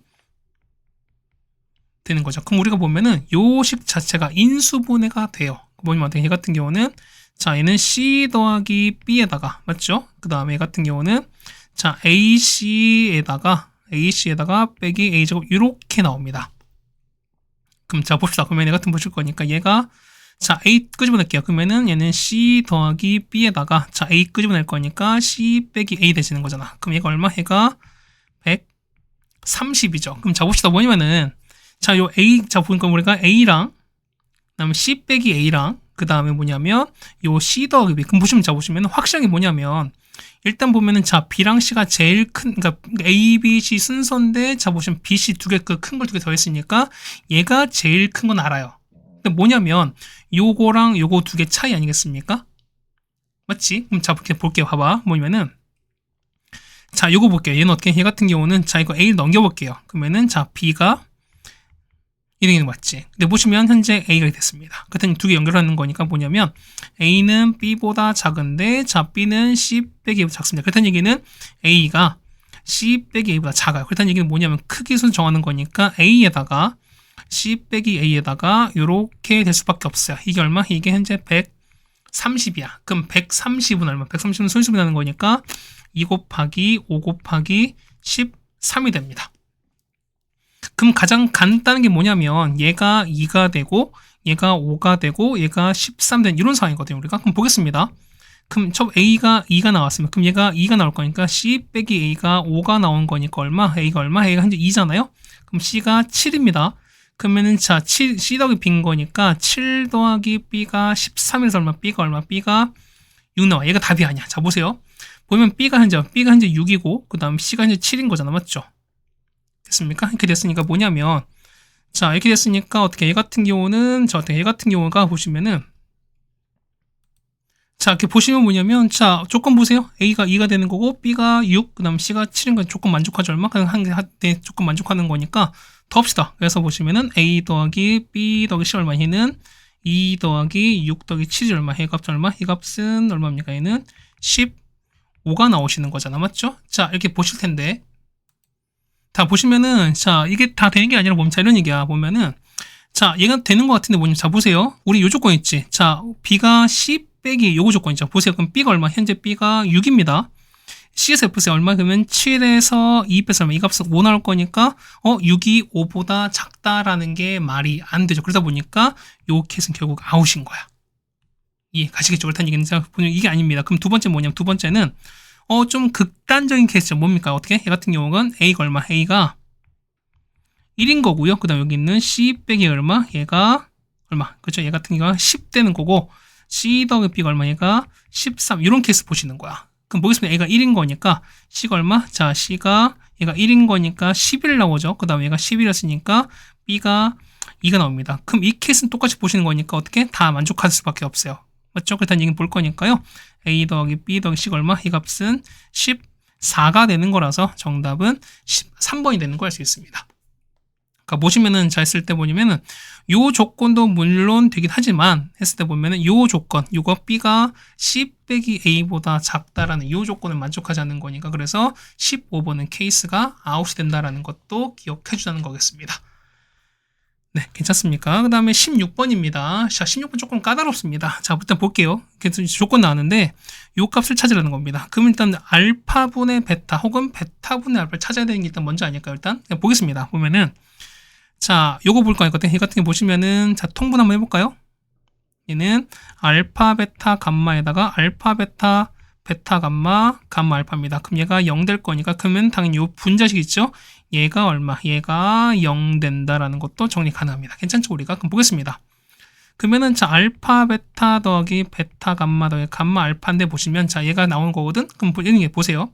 되는 거죠. 그럼 우리가 보면은 요 식 자체가 인수분해가 돼요. 뭐냐면 얘 같은 경우는 자 얘는 C 더하기 B에다가 맞죠? 그 다음에 얘 같은 경우는 자 AC에다가 빼기 A 제곱 이렇게 나옵니다. 그럼 자 봅시다. 그러면 얘 같은 보실 거니까 얘가 자 A 끄집어낼게요. 그러면은 얘는 C 더하기 B에다가 자 A 끄집어낼 거니까 C 빼기 A 되시는 거잖아. 그럼 얘가 얼마? 얘가 130이죠. 그럼 자 봅시다. 뭐냐면은 자 요 A 자 보니까 우리가 A랑 그다음에 C 빼기 A랑 그 다음에 뭐냐면 요 C 더하기 B. 그럼 보시면 확실하게 뭐냐면 일단 보면은 자 B랑 C가 제일 큰 그러니까 A, B, C 순서인데 자 보시면 B, C 두 개 그 큰 걸 두 개 더했으니까 얘가 제일 큰 건 알아요. 근데 뭐냐면 요거랑 요거 두 개 차이 아니겠습니까? 맞지? 그럼 자 이렇게 볼게요. 봐봐. 뭐냐면은 자 요거 볼게요. 얘는 어떻게? 얘 같은 경우는 자 이거 A를 넘겨볼게요. 그러면은 자 B가 1등이 맞지. 근데 보시면 현재 A가 됐습니다. 그렇다면 두 개 연결하는 거니까 뭐냐면 A는 B보다 작은데 자 B는 C 빼기 A보다 작습니다. 그렇다는 얘기는 A가 C 빼기 A보다 작아요. 그렇다는 얘기는 뭐냐면 크기 순 정하는 거니까 A에다가 C 빼기 A에다가 이렇게 될 수밖에 없어요. 이게 얼마? 이게 현재 130이야. 그럼 130은 얼마? 130은 소인수분해 하는 거니까 2 곱하기 5 곱하기 13이 됩니다. 그럼 가장 간단한 게 뭐냐면 얘가 2가 되고 얘가 5가 되고 얘가 13 된 이런 상황이거든요. 우리가 그럼 보겠습니다. 그럼 첫 A가 2가 나왔으면 그럼 얘가 2가 나올 거니까 C 빼기 A가 5가 나온 거니까 얼마? A가 얼마? A가 현재 2잖아요. 그럼 C가 7입니다. 그러면은 자 C 더하기 B인 거니까 7 더하기 B가 13에서 얼마? B가 얼마? B가 6 나와. 얘가 답이 아니야. 자 보세요. 보면 B가 현재 6이고 그 다음 C가 현재 7인 거잖아. 맞죠? 됐습니까? 이렇게 됐으니까 뭐냐면 자 이렇게 됐으니까 어떻게 얘 같은 경우는 자 어떻게 얘 같은 경우가 보시면은 자 이렇게 보시면 뭐냐면 자 조건 보세요. A가 2가 되는 거고 B가 6 그다음 C가 7인 건 조건 만족하죠. 얼마? 그냥 한개 조건 만족하는 거니까 더 합시다. 그래서 보시면은 A 더하기 B 더하기 C 얼마? 얘는 2 더하기 6 더하기 7이 얼마? 얘 값은 얼마? 이 값은 얼마입니까? 얘는 15가 나오시는 거잖아. 맞죠? 자 이렇게 보실 텐데 다 보시면은 자 이게 다 되는 게 아니라 보면 자 이런 얘기야. 보면은 자 얘가 되는 것 같은데 뭐냐면 자 보세요. 우리 요 조건 있지. 자 B가 C 빼기 요거 조건 있죠. 보세요. 그럼 B가 얼마? 현재 B가 6입니다. C에서 F세 얼마? 그러면 7에서 2 빼서 얼마? 이 값은 5 나올 거니까 6이 5보다 작다라는 게 말이 안 되죠. 그러다 보니까 요 케이스는 결국 아웃인 거야. 예, 가시겠죠. 그렇다는 얘기는 이게 아닙니다. 그럼 두 번째 뭐냐면 두 번째는 좀 극단적인 케이스죠. 뭡니까? 어떻게? 얘 같은 경우는 A가 얼마? A가 1인 거고요. 그 다음 여기 있는 C 빼기 얼마? 얘가 얼마? 그렇죠? 얘 같은 경우가 10 되는 거고 C 더하기 B가 얼마? 얘가 13 이런 케이스 보시는 거야. 그럼 보겠습니다. A가 1인 거니까 C가 얼마? 자 C가 얘가 1인 거니까 11 나오죠. 그 다음에 얘가 11이었으니까 B가 2가 나옵니다. 그럼 이 케이스는 똑같이 보시는 거니까 어떻게? 다 만족할 수밖에 없어요. 맞죠? 그렇다는 얘기는 볼 거니까요. A 더하기 B 더하기 C가 얼마? 이 값은 14가 되는 거라서 정답은 13번이 되는 걸 알 수 있습니다. 그러니까 보시면은 잘 쓸 때 보면은 요 조건도 물론 되긴 하지만 했을 때 보면은 요 조건, 요거 B가 C 빼기 A보다 작다라는 요 조건을 만족하지 않는 거니까 그래서 15번은 케이스가 아웃이 된다라는 것도 기억해 주자는 거겠습니다. 네, 괜찮습니까? 그 다음에 16번입니다. 자, 16번 조금 까다롭습니다. 자, 일단 볼게요. 조건 나왔는데, 요 값을 찾으라는 겁니다. 그럼 일단 알파분의 베타 혹은 베타분의 알파를 찾아야 되는 게 일단 먼저 아닐까요? 일단 그냥 보겠습니다. 보면은, 자, 요거 볼 거니까, 이 같은 게 보시면은, 자, 통분 한번 해볼까요? 얘는 알파, 베타, 감마에다가 알파, 베타, 베타, 감마, 감마, 알파입니다. 그럼 얘가 0 될 거니까, 그러면 당연히 요 분자식 있죠? 얘가 얼마? 얘가 0 된다라는 것도 정리 가능합니다. 괜찮죠, 우리가? 그럼 보겠습니다. 그러면은, 자, 알파, 베타 더하기 베타, 감마 더하기 감마, 알파인데 보시면, 자, 얘가 나오는 거거든? 그럼 이런 게 보세요.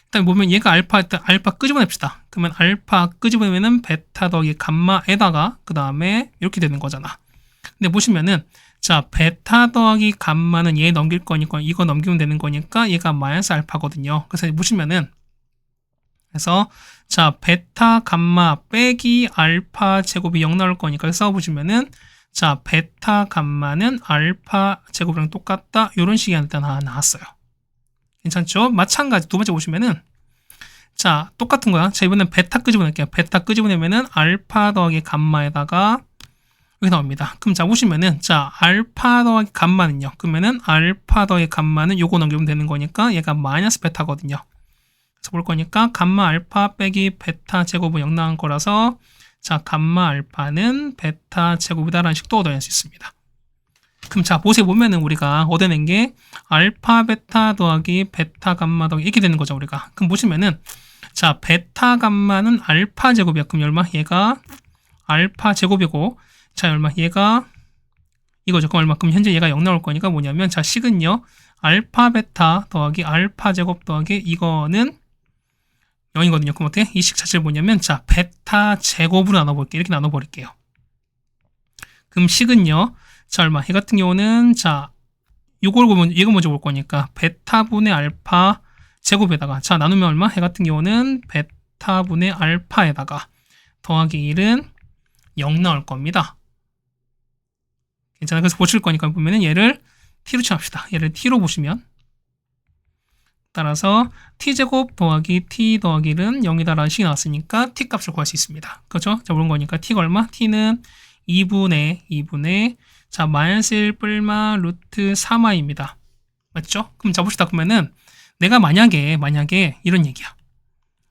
일단 보면 얘가 알파, 일단 알파 끄집어냅시다. 그러면 알파 끄집어내면은 베타 더하기 감마에다가, 그 다음에 이렇게 되는 거잖아. 근데 보시면은, 자, 베타 더하기 감마는 얘 넘길 거니까 이거 넘기면 되는 거니까 얘가 마이너스 알파거든요. 그래서 보시면은 그래서 자, 베타 감마 빼기 알파 제곱이 0 나올 거니까 써보시면은 자, 베타 감마는 알파 제곱이랑 똑같다. 이런 식이 일단 나왔어요. 괜찮죠? 마찬가지 두 번째 보시면은 자, 똑같은 거야. 자, 이번엔 베타 끄집어낼게요. 베타 끄집어내면은 알파 더하기 감마에다가 여기 나옵니다. 그럼 자, 보시면은, 자, 알파 더하기 감마는요. 그러면은, 알파 더하기 감마는 요거 넘기면 되는 거니까 얘가 마이너스 베타거든요. 그래서 볼 거니까, 감마 알파 빼기 베타 제곱은 0 나온 거라서, 자, 감마 알파는 베타 제곱이다라는 식도 얻어낼 수 있습니다. 그럼 자, 보세요. 보면은 우리가 얻어낸 게, 알파 베타 더하기 베타 감마 더하기 이렇게 되는 거죠, 우리가. 그럼 보시면은, 자, 베타 감마는 알파 제곱이야. 그럼 얼마? 얘가 알파 제곱이고, 자, 얼마? 얘가 이거죠. 그럼 얼마큼? 현재 얘가 0 나올 거니까 뭐냐면, 자, 식은요, 알파 베타 더하기 알파 제곱 더하기 이거는 0이거든요. 그럼 어떻게? 이 식 자체를 뭐냐면, 자, 베타 제곱으로 나눠볼게요. 이렇게 나눠버릴게요. 그럼 식은요, 자, 얼마? 얘 같은 경우는, 자, 이거 먼저 볼 거니까, 베타분의 알파 제곱에다가, 자, 나누면 얼마? 얘 같은 경우는 베타분의 알파에다가 더하기 1은 0 나올 겁니다. 괜찮아요. 그래서 보실 거니까 보면은 얘를 t로 칭합시다. 얘를 t로 보시면 따라서 t제곱 더하기 t 더하기 1은 0이다라는 식이 나왔으니까 t 값을 구할 수 있습니다. 그렇죠? 자, 모르는 거니까 t가 얼마? t는 2분의 자, 마이너스 1 뿔마 루트 3i입니다. 맞죠? 그럼 자, 봅시다. 그러면은 내가 만약에 이런 얘기야.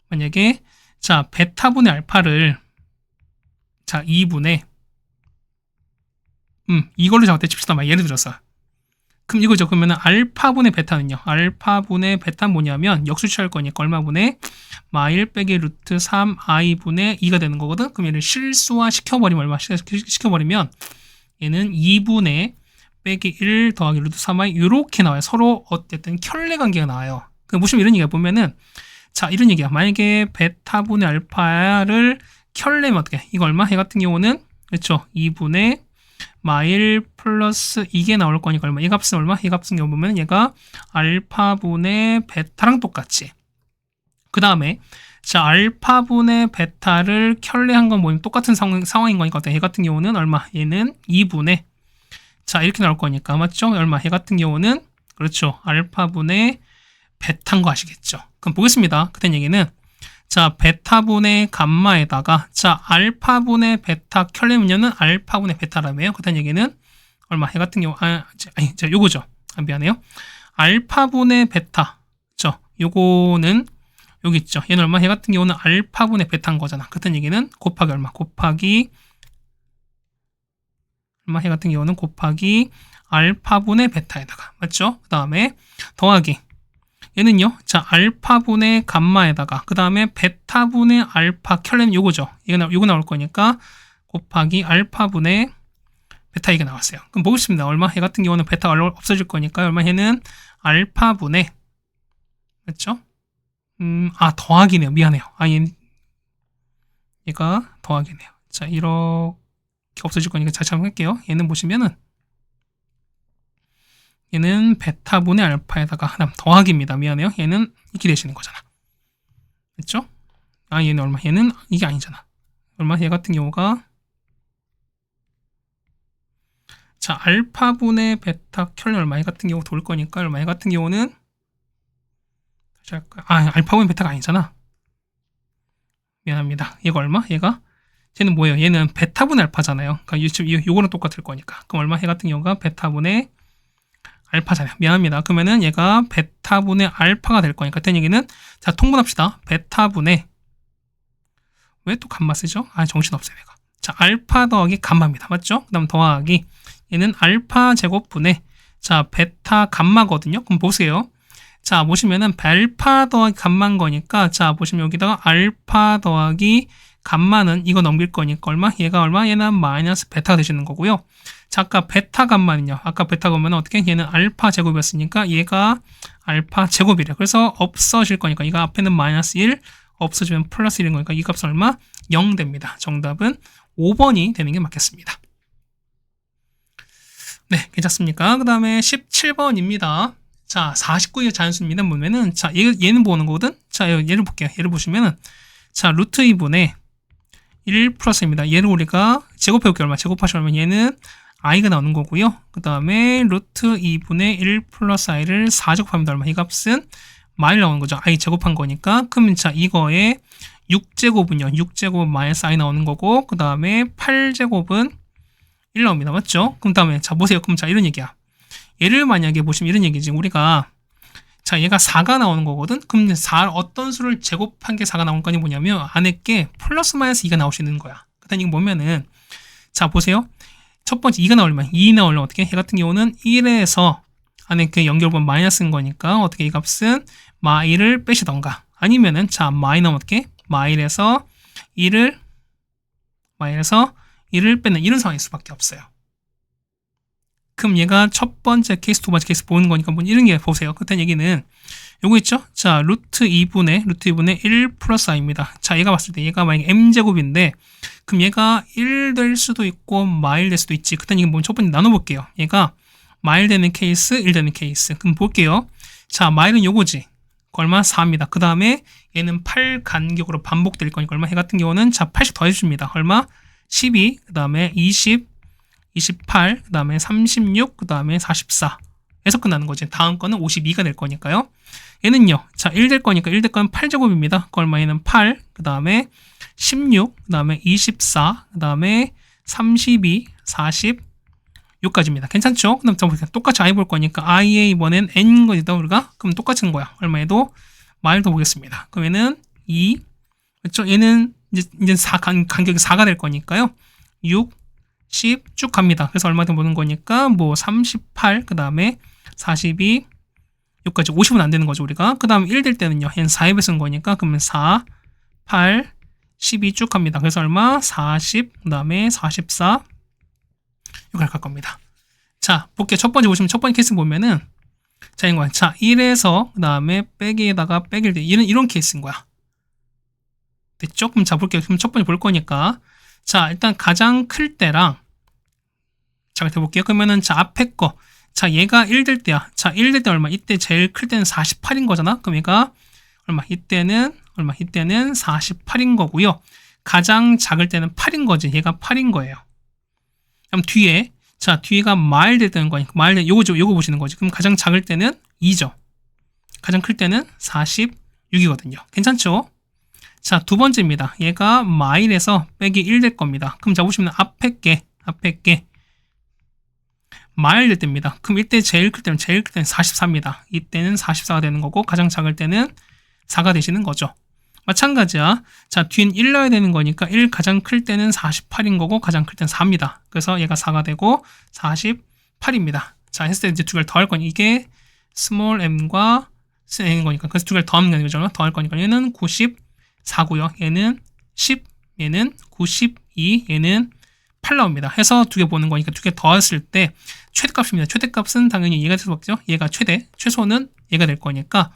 만약에 자, 베타분의 알파를 자, 2분의 이걸로 잡았대 칩시다. 막 예를 들어서. 그럼 이거죠. 그러면은 알파분의 베타는요. 알파분의 베타는 뭐냐면 역수 취할 거니까 얼마분의 마1 빼기 루트 3i분의 2가 되는 거거든. 그럼 얘를 실수화 시켜버리면 얼마? 시켜버리면 얘는 2분의 빼기 1 더하기 루트 3i 이렇게 나와요. 서로 어쨌든 켤레 관계가 나와요. 그럼 보시면 이런 얘기가 보면은 자, 이런 얘기야. 만약에 베타분의 알파를 켤레면 어떻게? 이거 얼마? 얘 같은 경우는 그렇죠. 2분의 마1 플러스 이게 나올 거니까 얼마? 이 값은 얼마? 이 값은 경우 보면 얘가 알파분의 베타랑 똑같지. 그 다음에 자, 알파분의 베타를 켤레한 건 뭐냐면 똑같은 상황인 거니까 얘 같은 경우는 얼마? 얘는 2분의 자, 이렇게 나올 거니까 맞죠? 얼마? 얘 같은 경우는 그렇죠. 알파분의 베타인 거 아시겠죠? 그럼 보겠습니다. 그땐 얘기는 자, 베타분의 감마에다가 자, 알파분의 베타 켤레면요는 알파분의 베타라며요. 그렇다는 얘기는 얼마? 얘 같은 경우 자, 요거죠. 미안해요. 알파분의 베타. 그렇죠? 요거는 여기 있죠. 얘는 얼마? 얘 같은 경우는 알파분의 베타인 거잖아. 그렇다는 얘기는 곱하기 얼마? 곱하기 얼마? 얘 같은 경우는 곱하기 알파분의 베타에다가 맞죠? 그 다음에 더하기 얘는요, 자, 알파분의 감마에다가, 그 다음에 베타분의 알파 켤레는 요거죠. 요거 나올 거니까, 곱하기 알파분의 베타 이게 나왔어요. 그럼 보겠습니다. 얼마? 얘 같은 경우는 베타가 없어질 거니까, 얼마? 얘는 알파분의, 그렇죠? 더하기네요. 미안해요. 얘가 더하기네요. 자, 이렇게 없어질 거니까 다시 한번 할게요. 얘는 보시면은, 얘는 베타분의 알파에다가 하나 더하기입니다. 미안해요. 얘는 이렇게 되시는 거잖아. 됐죠? 얘는 얼마? 얘는 이게 아니잖아. 얼마? 얘 같은 경우가 자, 알파분의 베타 켤레 얼마? 얘 같은 경우 돌 거니까 얼마? 얘 같은 경우는 다시 할까요? 알파분의 베타가 아니잖아. 미안합니다. 얘가 얼마? 얘가 쟤는 뭐예요? 얘는 베타분의 알파잖아요. 그러니까 요거는 똑같을 거니까. 그럼 얼마? 얘 같은 경우가 베타분의 알파잖아요. 미안합니다. 그러면은 얘가 베타분의 알파가 될 거니까. 같은 얘기는, 자, 통분합시다. 베타분의, 왜 또 감마 쓰죠? 아, 정신없어요, 내가. 자, 알파 더하기 감마입니다. 맞죠? 그 다음 더하기, 얘는 알파 제곱분의, 자, 베타 감마거든요. 그럼 보세요. 자, 보시면은 알파 더하기 감마인 거니까, 자, 보시면 여기다가 알파 더하기 감마는 이거 넘길 거니까 얼마? 얘가 얼마? 얘는 마이너스 베타가 되시는 거고요. 자, 아까 베타 감마는요. 아까 베타 감마는 어떻게? 얘는 알파 제곱이었으니까 얘가 알파 제곱이래요. 그래서 없어질 거니까 이거 앞에는 마이너스 1, 없어지면 플러스 1인 거니까 이 값은 얼마? 0 됩니다. 정답은 5번이 되는 게 맞겠습니다. 네, 괜찮습니까? 그 다음에 17번입니다. 자, 49의 자연수입니다. 보면은, 자, 얘는 보는 거거든? 자, 얘를 볼게요. 얘를 보시면은, 자, 루트 2분의 1 플러스입니다. 얘를 우리가 제곱해볼게요. 얼마? 제곱하시면 얘는 i가 나오는 거고요. 그 다음에 루트 2분의 1 플러스 i를 4제곱하면 얼마? 이 값은 마일 나오는 거죠. i 제곱한 거니까. 그러면 자, 이거에 6제곱은요. 6제곱은 마이너스 i 나오는 거고, 그 다음에 8제곱은 1 나옵니다. 맞죠? 그럼 다음에, 자, 보세요. 그럼 자, 이런 얘기야. 얘를 만약에 보시면 이런 얘기지. 우리가, 자, 얘가 4가 나오는 거거든? 그럼 어떤 수를 제곱한 게 4가 나올 거니 뭐냐면, 안에 게 플러스 마이너스 2가 나올 수 있는 거야. 그다음 이거 보면은, 자, 보세요. 첫 번째 2가 나오려면, 2 나오려면 어떻게? 얘 같은 경우는 1에서 안에 그 연결분 마이너스인 거니까, 어떻게 이 값은 마일을 빼시던가. 아니면은, 자, 마이너면 어떻게? 마일에서 1을 빼는 이런 상황일 수밖에 없어요. 그럼 얘가 첫 번째 케이스, 두 번째 케이스 보는 거니까 뭐 이런 게 보세요. 그때 얘기는 요거 있죠? 자, 루트 2분의 1 플러스 i입니다. 자, 얘가 봤을 때 얘가 만약에 m제곱인데 그럼 얘가 1 될 수도 있고 마일 될 수도 있지. 그때 이게 뭐 첫 번째 나눠볼게요. 얘가 마일 되는 케이스, 1 되는 케이스. 그럼 볼게요. 자, 마일은 요거지. 얼마? 4입니다. 그 다음에 얘는 8 간격으로 반복될 거니까 얼마? 얘 같은 경우는 자, 8씩 더해줍니다. 얼마? 12, 그 다음에 20, 28, 그 다음에 36, 그 다음에 44 에서 끝나는 거지. 다음 거는 52가 될 거니까요. 얘는요. 자, 1 될 거니까 1 될 거는 8제곱입니다. 그 얼마? 얘는 8, 그 다음에 16, 그 다음에 24, 그 다음에 32, 46까지입니다. 괜찮죠? 그 다음 똑같이 i 볼 거니까 i에 이번엔 n인 거니다 우리가. 그럼 똑같은 거야. 얼마에도 마일 더 보겠습니다. 그럼 얘는 2, 그렇죠? 얘는 이제 4, 간격이 4가 될 거니까요. 6, 10 쭉 갑니다. 그래서 얼마든 보는 거니까 뭐 38, 그 다음에 42, 여기까지 50은 안 되는 거죠, 우리가. 그 다음에 1 될 때는요. 얘는 4에 쓴 거니까 그러면 4, 8, 12 쭉 갑니다. 그래서 얼마? 40, 그 다음에 44 여기까지 갈 겁니다. 자, 볼게요. 첫 번째 보시면 첫 번째 케이스 보면은 자, 이거 자, 1에서 그 다음에 빼기에다가 빼기를 돼. 얘는 이런 케이스인 거야. 됐죠? 그럼 자, 볼게요. 그럼 첫 번째 볼 거니까 자, 일단 가장 클 때랑 자, 이렇게 볼게요. 그러면은 자, 앞에 거. 자, 얘가 1 될 때야. 자, 1 될 때 얼마? 이때 제일 클 때는 48인 거잖아. 그럼 얘가 얼마? 이때는 48인 거고요. 가장 작을 때는 8인 거지. 얘가 8인 거예요. 그럼 뒤에 자, 뒤에가 마일 될 때는 거니까 마일 요거죠. 요거 보시는 거지. 그럼 가장 작을 때는 2죠. 가장 클 때는 46이거든요. 괜찮죠? 자, 두 번째입니다. 얘가 마일에서 빼기 1 될 겁니다. 그럼 자, 보시면 앞에 게 마일 될 때입니다. 그럼 이때 제일 클 때는 44입니다. 이때는 44가 되는 거고 가장 작을 때는 4가 되시는 거죠. 마찬가지야. 자, 뒤엔 1 넣어야 되는 거니까 1 가장 클 때는 48인 거고 가장 클 때는 4입니다. 그래서 얘가 4가 되고 48입니다. 자, 했을 때 이제 두 개를 더할 거니 이게 스몰 m과 n인 거니까 그래서 두 개를 더하면 거죠. 더할 거니까 얘는 94고요. 얘는 10, 얘는 92, 얘는 8 나옵니다. 해서 두 개 보는 거니까 두 개 더했을 때 최대값입니다. 최대값은 당연히 얘가 될 수밖에 없죠. 얘가 최소는 얘가 될 거니까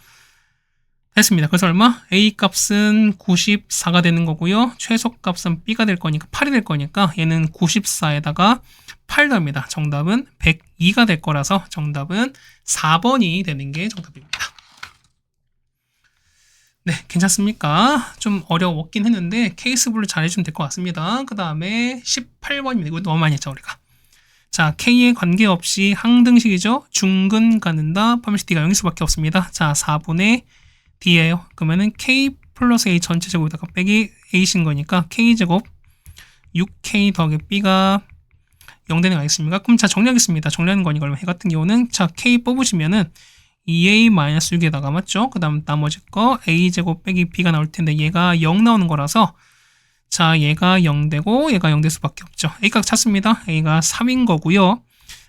했습니다. 그래서 얼마? A 값은 94가 되는 거고요. 최소 값은 B가 될 거니까 8이 될 거니까 얘는 94에다가 8 더합니다. 정답은 102가 될 거라서 정답은 4번이 되는 게 정답입니다. 네, 괜찮습니까? 좀 어려웠긴 했는데 케이스별로 잘 해주면 될 것 같습니다. 그 다음에 18번입니다. 이거 너무 많이 했죠, 우리가. 자, K에 관계없이 항등식이죠. 중근 갖는다. 파면시 D가 0일 수밖에 없습니다. 자, 4분의 D예요. 그러면은 K 플러스 A 전체 제곱에다가 빼기 A신 거니까 K제곱 6k 더하기 b가 0 되는 거 아니겠습니까? 그럼 자, 정리하겠습니다. 정리하는 거니까 그러면 해 같은 경우는 자, k 뽑으시면은 2a-6에다가 맞죠? 그 다음 나머지 거 a제곱 빼기 b가 나올 텐데 얘가 0 나오는 거라서 자, 얘가 0 되고 얘가 0 될 수밖에 없죠. a값 찾습니다. a가 3인 거고요.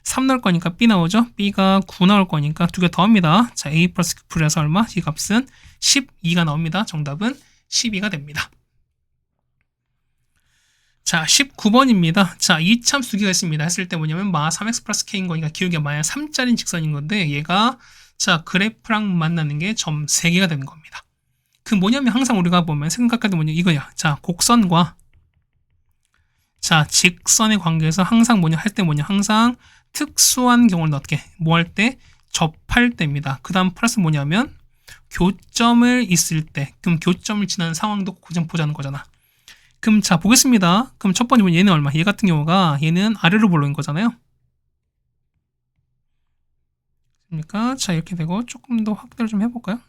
3 나올 거니까 b 나오죠. b가 9 나올 거니까 두 개 더합니다. 자, a 플러스 9에서 얼마? 이 값은 12가 나옵니다. 정답은 12가 됩니다. 자, 19번입니다. 자, 이참수 두 개가 있습니다. 했을 때 뭐냐면 마 3x 플러스 k인 거니까 기울기가 마이너스 3짜리인 직선인 건데 얘가 자, 그래프랑 만나는 게 점 3개가 되는 겁니다. 그 뭐냐면 항상 우리가 보면 생각하는 뭐냐 이거야. 자, 곡선과 자, 직선의 관계에서 항상 뭐냐 할 때 뭐냐 항상 특수한 경우를 넣게 뭐 할 때 접할 때입니다. 그 다음 플러스 뭐냐면 교점을 있을 때 그럼 교점을 지나는 상황도 고정 보자는 거잖아. 그럼 자 보겠습니다. 그럼 첫 번째 얘는 얼마? 얘 같은 경우가 얘는 아래로 볼록인 거잖아요. 그러니까 자 이렇게 되고 조금 더 확대를 좀 해볼까요?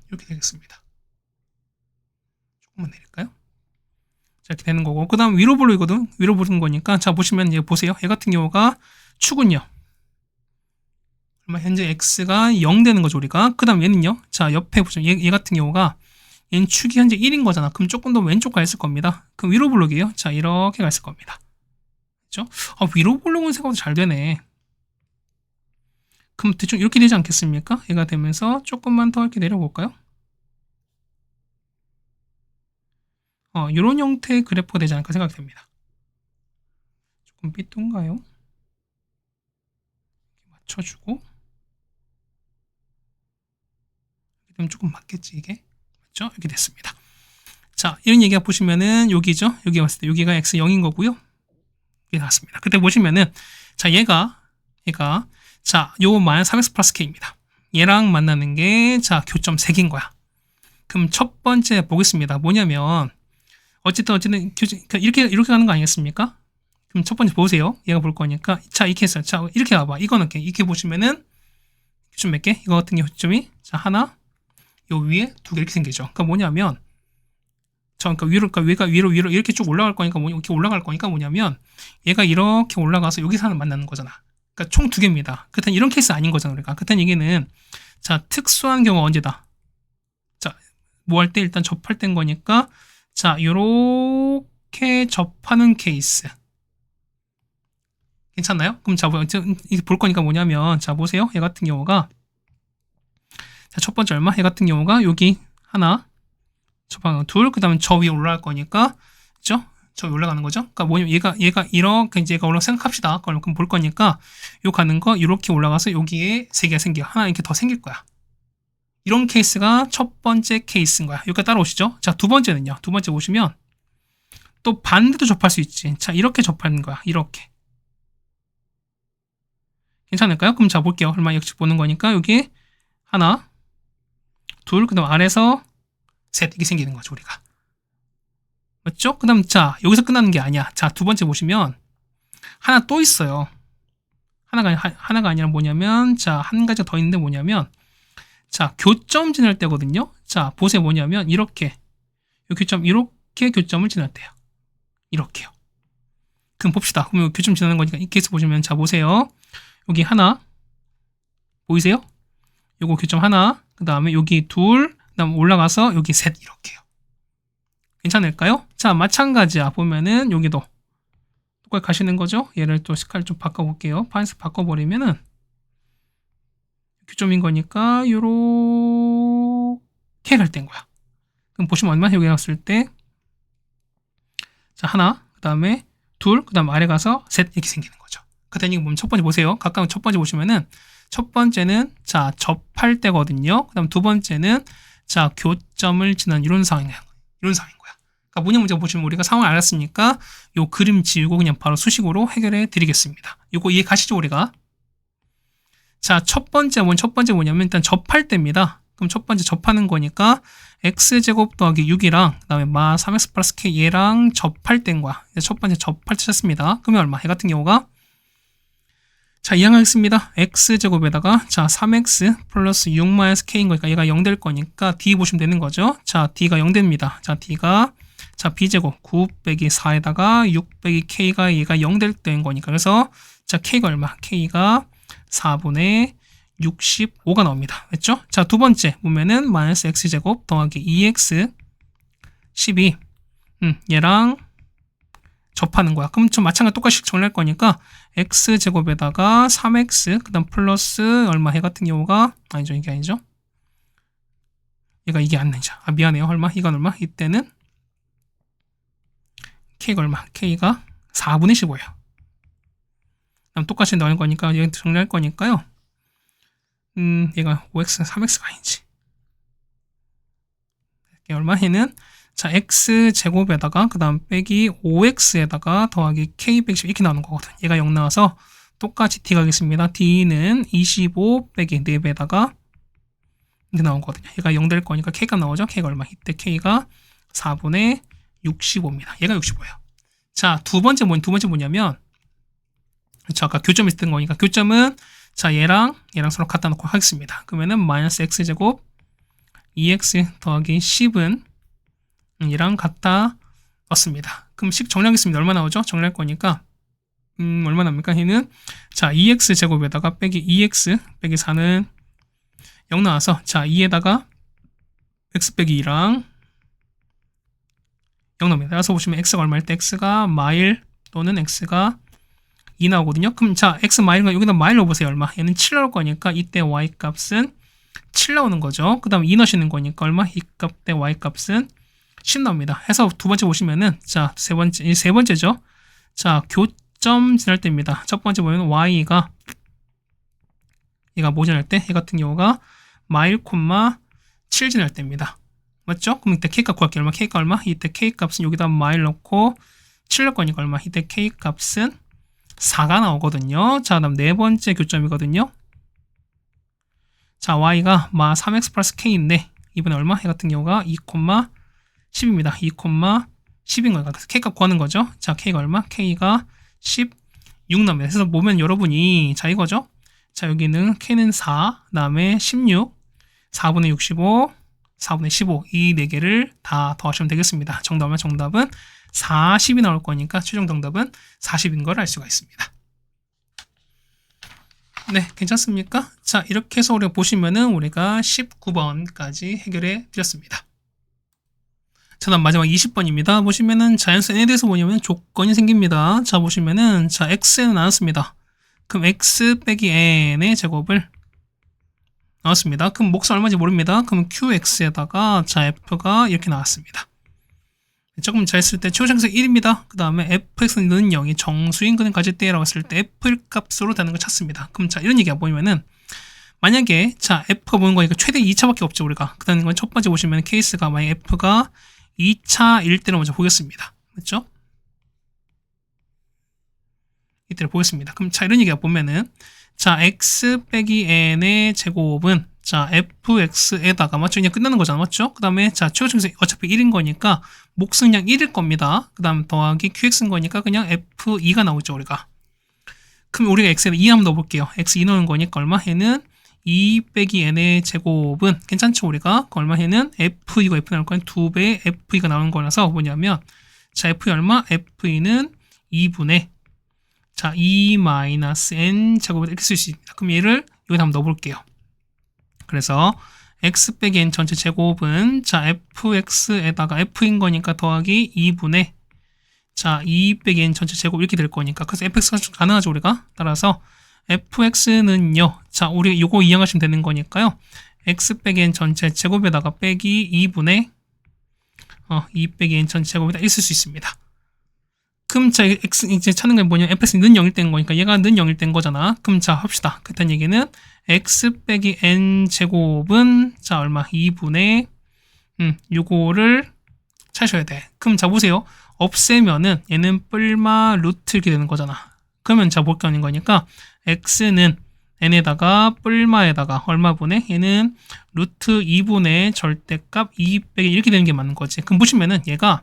이렇게 되겠습니다. 조금만 내릴까요? 자 이렇게 되는 거고 그 다음 위로 볼록이거든. 위로 보는 거니까 자 보시면 얘 보세요. 얘 같은 경우가 축은요. 현재 x가 0 되는 거죠 우리가. 그 다음 얘는요. 자 옆에 보시면 얘 같은 경우가 얘는 축이 현재 1인 거잖아. 그럼 조금 더 왼쪽 가 있을 겁니다. 그럼 위로 볼록이에요. 자 이렇게 가 있을 겁니다. 그렇죠? 위로 볼록은 생각보다 잘 되네. 그럼 대충 이렇게 되지 않겠습니까? 얘가 되면서 조금만 더 이렇게 내려볼까요? 이런 형태의 그래프가 되지 않을까 생각이 됩니다. 조금 삐뚤가요? 맞춰주고 그럼 조금 맞겠지 이게? 맞죠? 이렇게 됐습니다. 자, 이런 얘기가 보시면은 여기죠? 여기 왔을 때 여기가 x 0인 거고요. 이게 나왔습니다. 그때 보시면은 자 얘가 자 요 마이너스 3x 플러스 k입니다. 얘랑 만나는 게 자 교점 3개인 거야. 그럼 첫 번째 보겠습니다. 뭐냐면 어쨌든 이렇게 가는 거 아니겠습니까? 그럼 첫 번째 보세요. 얘가 볼 거니까 자 이렇게 했어요. 자 이렇게 와봐. 이거는 이렇게 보시면은 교점 몇 개? 이거 같은 경우 교점이 자 하나 요 위에 두 개 이렇게 생기죠. 그러니까 뭐냐면 그러니까 위로 이렇게 쭉 올라갈 거니까 이렇게 올라갈 거니까 뭐냐면 얘가 이렇게 올라가서 여기서 하나 만나는 거잖아. 그러니까 총 두 개입니다. 그땐 이런 케이스 아닌 거잖아 우리가. 그땐 얘기는 자 특수한 경우 언제다. 자 뭐 할 때 일단 접할 땐 거니까 자 요렇게 접하는 케이스 괜찮나요? 그럼 자 볼 거니까 뭐냐면 자 보세요. 얘 같은 경우가 자 첫 번째 얼마? 얘 같은 경우가 여기 하나 저 방향 둘, 그 다음에 저 위에 올라갈 거니까, 그죠? 저 위에 올라가는 거죠? 그러니까 뭐냐면 얘가 이렇게 이제 얘가 올라가 생각합시다. 그럼 볼 거니까, 요 가는 거 이렇게 올라가서 여기에 세 개가 생겨. 하나 이렇게 더 생길 거야. 이런 케이스가 첫 번째 케이스인 거야. 여기까지 따라오시죠? 자, 두 번째는요. 두 번째 보시면, 또 반대도 접할 수 있지. 자, 이렇게 접하는 거야. 이렇게. 괜찮을까요? 그럼 자, 볼게요. 얼마 역시 보는 거니까, 여기 하나, 둘, 그 다음 아래서 셋 이게 생기는 거죠 우리가. 맞죠? 그 다음 자 여기서 끝나는 게 아니야. 자 두 번째 보시면 하나 또 있어요. 하나가 아니라 뭐냐면 자 한 가지가 더 있는데 뭐냐면 자 교점 지날 때거든요. 자 보세요 뭐냐면 이렇게 이 교점 이렇게 교점을 지날 때요. 이렇게요. 그럼 봅시다. 그럼 교점 지나는 거니까 이 케이스 보시면 자 보세요. 여기 하나 보이세요? 요거 교점 하나 그 다음에 여기 둘 그 다음 올라가서 여기 셋 이렇게요. 괜찮을까요? 자 마찬가지야. 보면은 여기도 똑같이 가시는 거죠. 얘를 또 색깔 좀 바꿔볼게요. 파란색 바꿔버리면은 교점인 거니까 요렇게 갈 때인 거야. 그럼 보시면 얼마 여기 갔을 때 자 하나 그 다음에 둘 그 다음 아래 가서 셋 이렇게 생기는 거죠. 그다음에 보면 첫 번째 보세요. 가까운 첫 번째 보시면은 첫 번째는 자 접할 때거든요. 그 다음 두 번째는 자 교점을 지난 이런 상황인 거야. 그러니까 뭐냐 문제 보시면 우리가 상황을 알았으니까 요 그림 지우고 그냥 바로 수식으로 해결해 드리겠습니다. 요거 이해 가시죠 우리가? 자 첫 번째 뭐냐면 일단 접할 때입니다. 그럼 첫 번째 접하는 거니까 x제곱 더하기 6이랑 그 다음에 마 3x 플러스 k 얘랑 접할 때인 거야. 첫 번째 접할 때 찾습니다. 그러면 얼마? 얘 같은 경우가 자, 이항하겠습니다. x제곱에다가 자 3x 플러스 6-k인 거니까 얘가 0 될 거니까 d 보시면 되는 거죠. 자, d가 0 됩니다. 자, d가 자 b제곱 9 빼기 4에다가 6 빼기 k가 얘가 0 될 때인 거니까 그래서 자 k가 얼마? k가 4분의 65가 나옵니다. 됐죠? 자, 두 번째 보면은 마이너스 x제곱 더하기 2x 12 얘랑 접하는 거야. 그럼 좀 마찬가지로 똑같이 정리할 거니까 x제곱에다가 3x 그 다음 플러스 얼마 해 같은 경우가 아니죠. 이게 아니죠. 얘가 이게 안 되죠. 아, 미안해요. 얼마? 이건 얼마? 이때는 k가 얼마? k가 4분의 15예요. 그다음 똑같이 넣을 거니까 얘 정리할 거니까요. 얘가 5x 3x가 아니지. 이게 얼마? 얘는 자, x제곱에다가 그 다음 빼기 5x에다가 더하기 k 110 이렇게 나오는 거거든. 얘가 0 나와서 똑같이 d 가겠습니다. d는 25 빼기 4배에다가 이렇게 나오거든요. 얘가 0 될 거니까 k가 나오죠. k가 얼마? 이때 k가 4분의 65입니다. 얘가 65예요. 자, 두 번째 뭐냐면 자, 아까 교점 있었던 거니까 교점은 자, 얘랑 서로 갖다 놓고 하겠습니다. 그러면은 마이너스 x제곱 2x 더하기 10은 얘랑 갖다 넣습니다. 그럼 10 정리하겠습니다. 얼마 나오죠? 정리할 거니까 얼마 납니까? 얘는 자 2x 제곱에다가 빼기 2x 빼기 4는 0 나와서 자 2에다가 x 빼기 2랑 0 나옵니다. 그래서 보시면 x가 얼마일 때 x가 마일 또는 x가 2 나오거든요. 그럼 자 x 마일과 여기다 마일 넣어보세요. 얼마? 얘는 7 나올 거니까 이때 y 값은 7 나오는 거죠. 그 다음 2 넣으시는 거니까 얼마? 이 값 대 y 값은 10 나옵니다. 해서 두 번째 보시면은 자 세 번째죠. 자 교점 지날 때입니다. 첫 번째 보면 y가 얘가 뭐 지날 때? 얘 같은 경우가 마일 콤마 7 지날 때입니다. 맞죠? 그럼 이때 k 값 구할게요. 얼마? k가 얼마? 이때 k 값은 여기다 마일 넣고 7 넣을 거니까 얼마? 이때 k 값은 4가 나오거든요. 자, 그다음 네 번째 교점이거든요. 자, y가 마 3x 플러스 k인데 이번에 얼마? 얘 같은 경우가 2, 10입니다. 2, 10인 거예요. 그래서 k값 구하는 거죠. 자, k가 얼마? k가 16 나옵니다. 그래서 보면 여러분이 자 이거죠. 자, 여기는 k는 4, 그다음에 16, 4분의 65, 4분의 15 이 네 개를 다 더하시면 되겠습니다. 정답은 40이 나올 거니까 최종 정답은 40인 걸 알 수가 있습니다. 네, 괜찮습니까? 자, 이렇게 해서 우리가 보시면은 우리가 19번까지 해결해 드렸습니다. 자, 다음 마지막 20번입니다. 보시면은 자연수 n에 대해서 뭐냐면 조건이 생깁니다. 자, 보시면은 자, x는 나왔습니다. 그럼 x 빼기 n의 제곱을 나왔습니다. 그럼 몫은 얼마인지 모릅니다. 그럼 qx에다가 자, f가 이렇게 나왔습니다. 조금 잘 했을 때 최고정수 1입니다. 그 다음에 fx는 0이 정수인 근을 가질 때라고 했을 때 f 값으로 되는 걸 찾습니다. 그럼 자, 이런 얘기가 보이면은 만약에 자, f가 보는 거니까 최대 2차밖에 없죠, 우리가. 그 다음 건 첫 번째 보시면 케이스가 만약 f가 2차일 때를 먼저 보겠습니다. 맞죠? 이때를 보겠습니다. 그럼 자, 이런 얘기가 보면은 자, x 빼기 n의 제곱은 자, fx에다가 맞죠? 그냥 끝나는 거잖아. 맞죠? 그 다음에 자, 최고정수 어차피 1인 거니까 몫은 그냥 1일 겁니다. 그 다음 더하기 qx인 거니까 그냥 f2가 나오죠, 우리가. 그럼 우리가 x에 2 한번 넣어볼게요. x 2 넣는 거니까 얼마? 얘는 2 빼기 n의 제곱은 괜찮죠, 우리가? 얼마? 얘는 f2가 f 나올 거니까 2배의 f2가 나오는 거라서 뭐냐면 자, f2 얼마? f2는 2분의 자, 2-n 제곱을 이렇게 쓸 수 있습니다. 그럼 얘를 여기다 한번 넣어볼게요. 그래서 x 빼기 n 전체 제곱은 자, fx에다가 f인 거니까 더하기 2분의 자, 2 빼기 n 전체 제곱 이렇게 될 거니까 그래서 fx가 가능하죠, 우리가. 따라서 fx는요. 자, 우리 요거 이해하시면 되는 거니까요. x 빼기 n 전체 제곱에다가 빼기 2분의 2 빼기 n 전체 제곱에다 있을 수 있습니다. 그럼 자, x 이제 찾는 게 뭐냐면 fx는 0일 된 거니까 얘가 는 0일 된 거잖아. 그럼 자, 합시다. 그딴 얘기는 x 빼기 n 제곱은 자, 얼마? 2분의 요거를 찾으셔야 돼. 그럼 자, 보세요. 없애면은 얘는 뿔마 루트 이렇게 되는 거잖아. 그러면 자, 볼 게 아닌 거니까 x는 n에다가 뿔마에다가 얼마 분의 얘는 루트 2분의 절대값 2 빼기 이렇게 되는 게 맞는 거지. 그럼 보시면은 얘가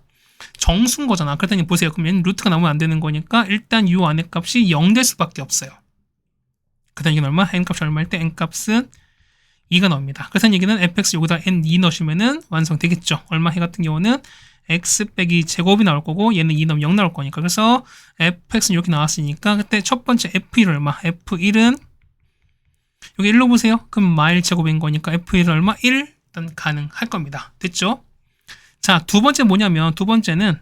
정수인 거잖아. 그랬더니 보세요. 그럼 얘는 루트가 나오면 안 되는 거니까 일단 이 안의 값이 0 될 수밖에 없어요. 그다음 이게 얼마? n값이 얼마일 때 n값은 2가 나옵니다. 그래서 얘기는 fx 여기다 n2 넣으시면은 완성되겠죠. 얼마 해 같은 경우는 x 빼기 제곱이 나올 거고 얘는 2 넣으면 0 나올 거니까. 그래서 fx는 이렇게 나왔으니까 그때 첫 번째 f1은 얼마? f1은 여기 1로 보세요. 그럼 마일 제곱인 거니까 f1은 얼마? 1 일단 가능할 겁니다. 됐죠? 자, 두 번째 뭐냐면 두 번째는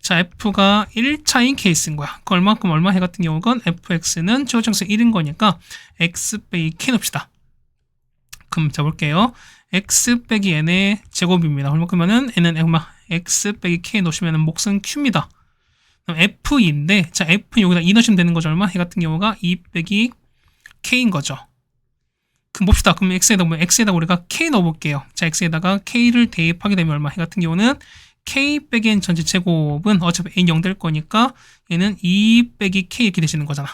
자, f가 1차인 케이스인 거야. 그 얼마큼 얼마 해 같은 경우는 fx는 최고정수 1인 거니까 x 빼기 k 넣읍시다. 그럼 잡을게요. x 빼기 n의 제곱입니다. 얼마큼면은 n은 얼마? x 빼기 k 넣으시면 몫은 q입니다. 그럼 f2인데 자, f 여기다 2 넣으시면 되는 거죠. 얼마? 해 같은 경우가 2 빼기 k인 거죠. 그럼 봅시다. 그럼 x에다 우리가 k 넣어볼게요. 자, x에다가 k를 대입하게 되면 얼마? 해 같은 경우는 k 빼기 n 전체 제곱은 어차피 n 0 될 거니까 얘는 2 빼기 k 이렇게 되시는 거잖아.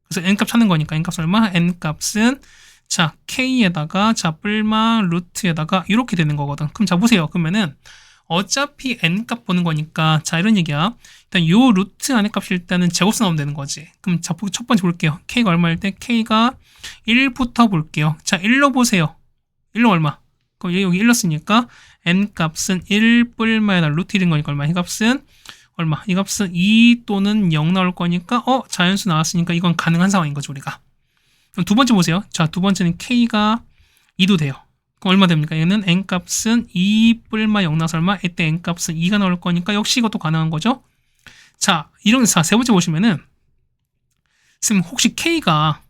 그래서 n값 찾는 거니까 n값 얼마? n값은 자, k에다가 자, 뿔마 루트에다가 이렇게 되는 거거든. 그럼 자, 보세요. 그러면은 어차피 n값 보는 거니까 자, 이런 얘기야. 일단 요 루트 안의 값이 일단은 제곱수 나오면 되는 거지. 그럼 자, 첫 번째 볼게요. k가 얼마일 때 k가 1부터 볼게요. 자, 1로 보세요. 1로 얼마? 그럼 여기 1로 쓰니까 n값은 1 뿔마에다 루트 1인 거니까 얼마? 이 값은 얼마? 이 값은 2 또는 0 나올 거니까 자연수 나왔으니까 이건 가능한 상황인 거죠, 우리가. 그럼 두 번째 보세요. 자, 두 번째는 k가 2도 돼요. 그럼 얼마 됩니까? 얘는 n값은 2 뿔마 0 나와서 얼마? 이때 n값은 2가 나올 거니까 역시 이것도 가능한 거죠. 자, 세 번째 보시면은 선생님 혹시 k가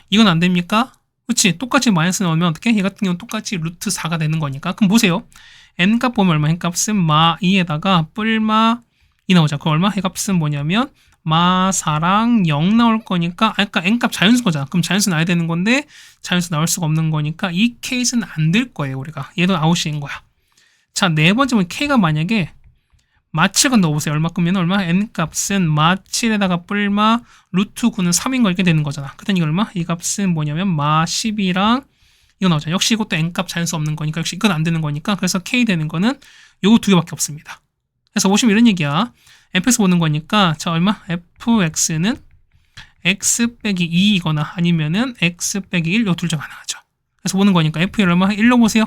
이건 안 됩니까? 그렇지. 똑같이 마이너스 넣으면 어떻게? 얘 같은 경우는 똑같이 루트 4가 되는 거니까. 그럼 보세요. n값 보면 얼마? n값은 마 2에다가 뿔마 2 나오자. 그 얼마? 해값은 뭐냐면 마 4랑 0 나올 거니까 아까 n값 자연수 거잖아. 그럼 자연수 나야 되는 건데 자연수 나올 수가 없는 거니까 이 케이스는 안 될 거예요. 우리가. 얘도 아웃인 거야. 자, 네 번째 보면 k가 만약에 마 7건 넣어보세요. 얼마큼이면 얼마? n값은 마 7에다가 뿔마 루트 9는 3인 거 이렇게 되는 거잖아. 그다음 이거 얼마? 이 값은 뭐냐면 마 12랑 이거 나오잖아. 역시 이것도 n값 자연수 없는 거니까 역시 이건 안 되는 거니까 그래서 k 되는 거는 요거 두 개밖에 없습니다. 그래서 보시면 이런 얘기야. fx 보는 거니까 자, 얼마? fx는 x 빼기 2이거나 아니면은 x 빼기 1 요 둘 중 가능하죠. 그래서 보는 거니까 f1 얼마? 1로 보세요.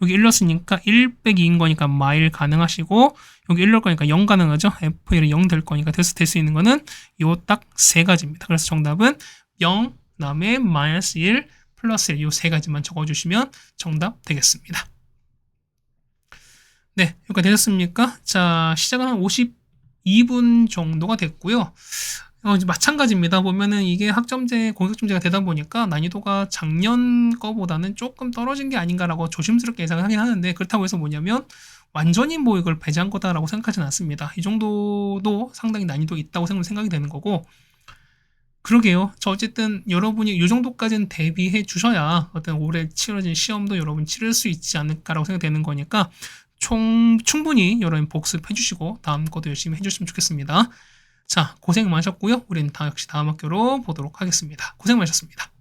여기 1로 쓰니까 1 빼기 2인 거니까 마일 가능하시고 여기 1로 거니까 0 가능하죠. f1이 0 될 거니까 될 수 있는 거는 요 딱 세 가지입니다. 그래서 정답은 0, 그다음에 마이너스 1, 플러스 1 요 세 가지만 적어주시면 정답 되겠습니다. 네, 여기까지 되셨습니까? 자, 시작은 한 52분 정도가 됐고요. 마찬가지입니다. 보면은 이게 학점제, 공식점제가 되다 보니까 난이도가 작년 거보다는 조금 떨어진 게 아닌가라고 조심스럽게 예상을 하긴 하는데 그렇다고 해서 뭐냐면 완전히 뭐 이걸 배제한 거다라고 생각하지는 않습니다. 이 정도도 상당히 난이도 있다고 생각이 되는 거고 그러게요. 저 어쨌든 여러분이 이 정도까지는 대비해 주셔야 어떤 올해 치러진 시험도 여러분 치를 수 있지 않을까라고 생각되는 거니까 충분히 여러분 복습해 주시고 다음 것도 열심히 해주시면 좋겠습니다. 자, 고생 많으셨고요. 우리는 역시 다음 학교로 보도록 하겠습니다. 고생 많으셨습니다.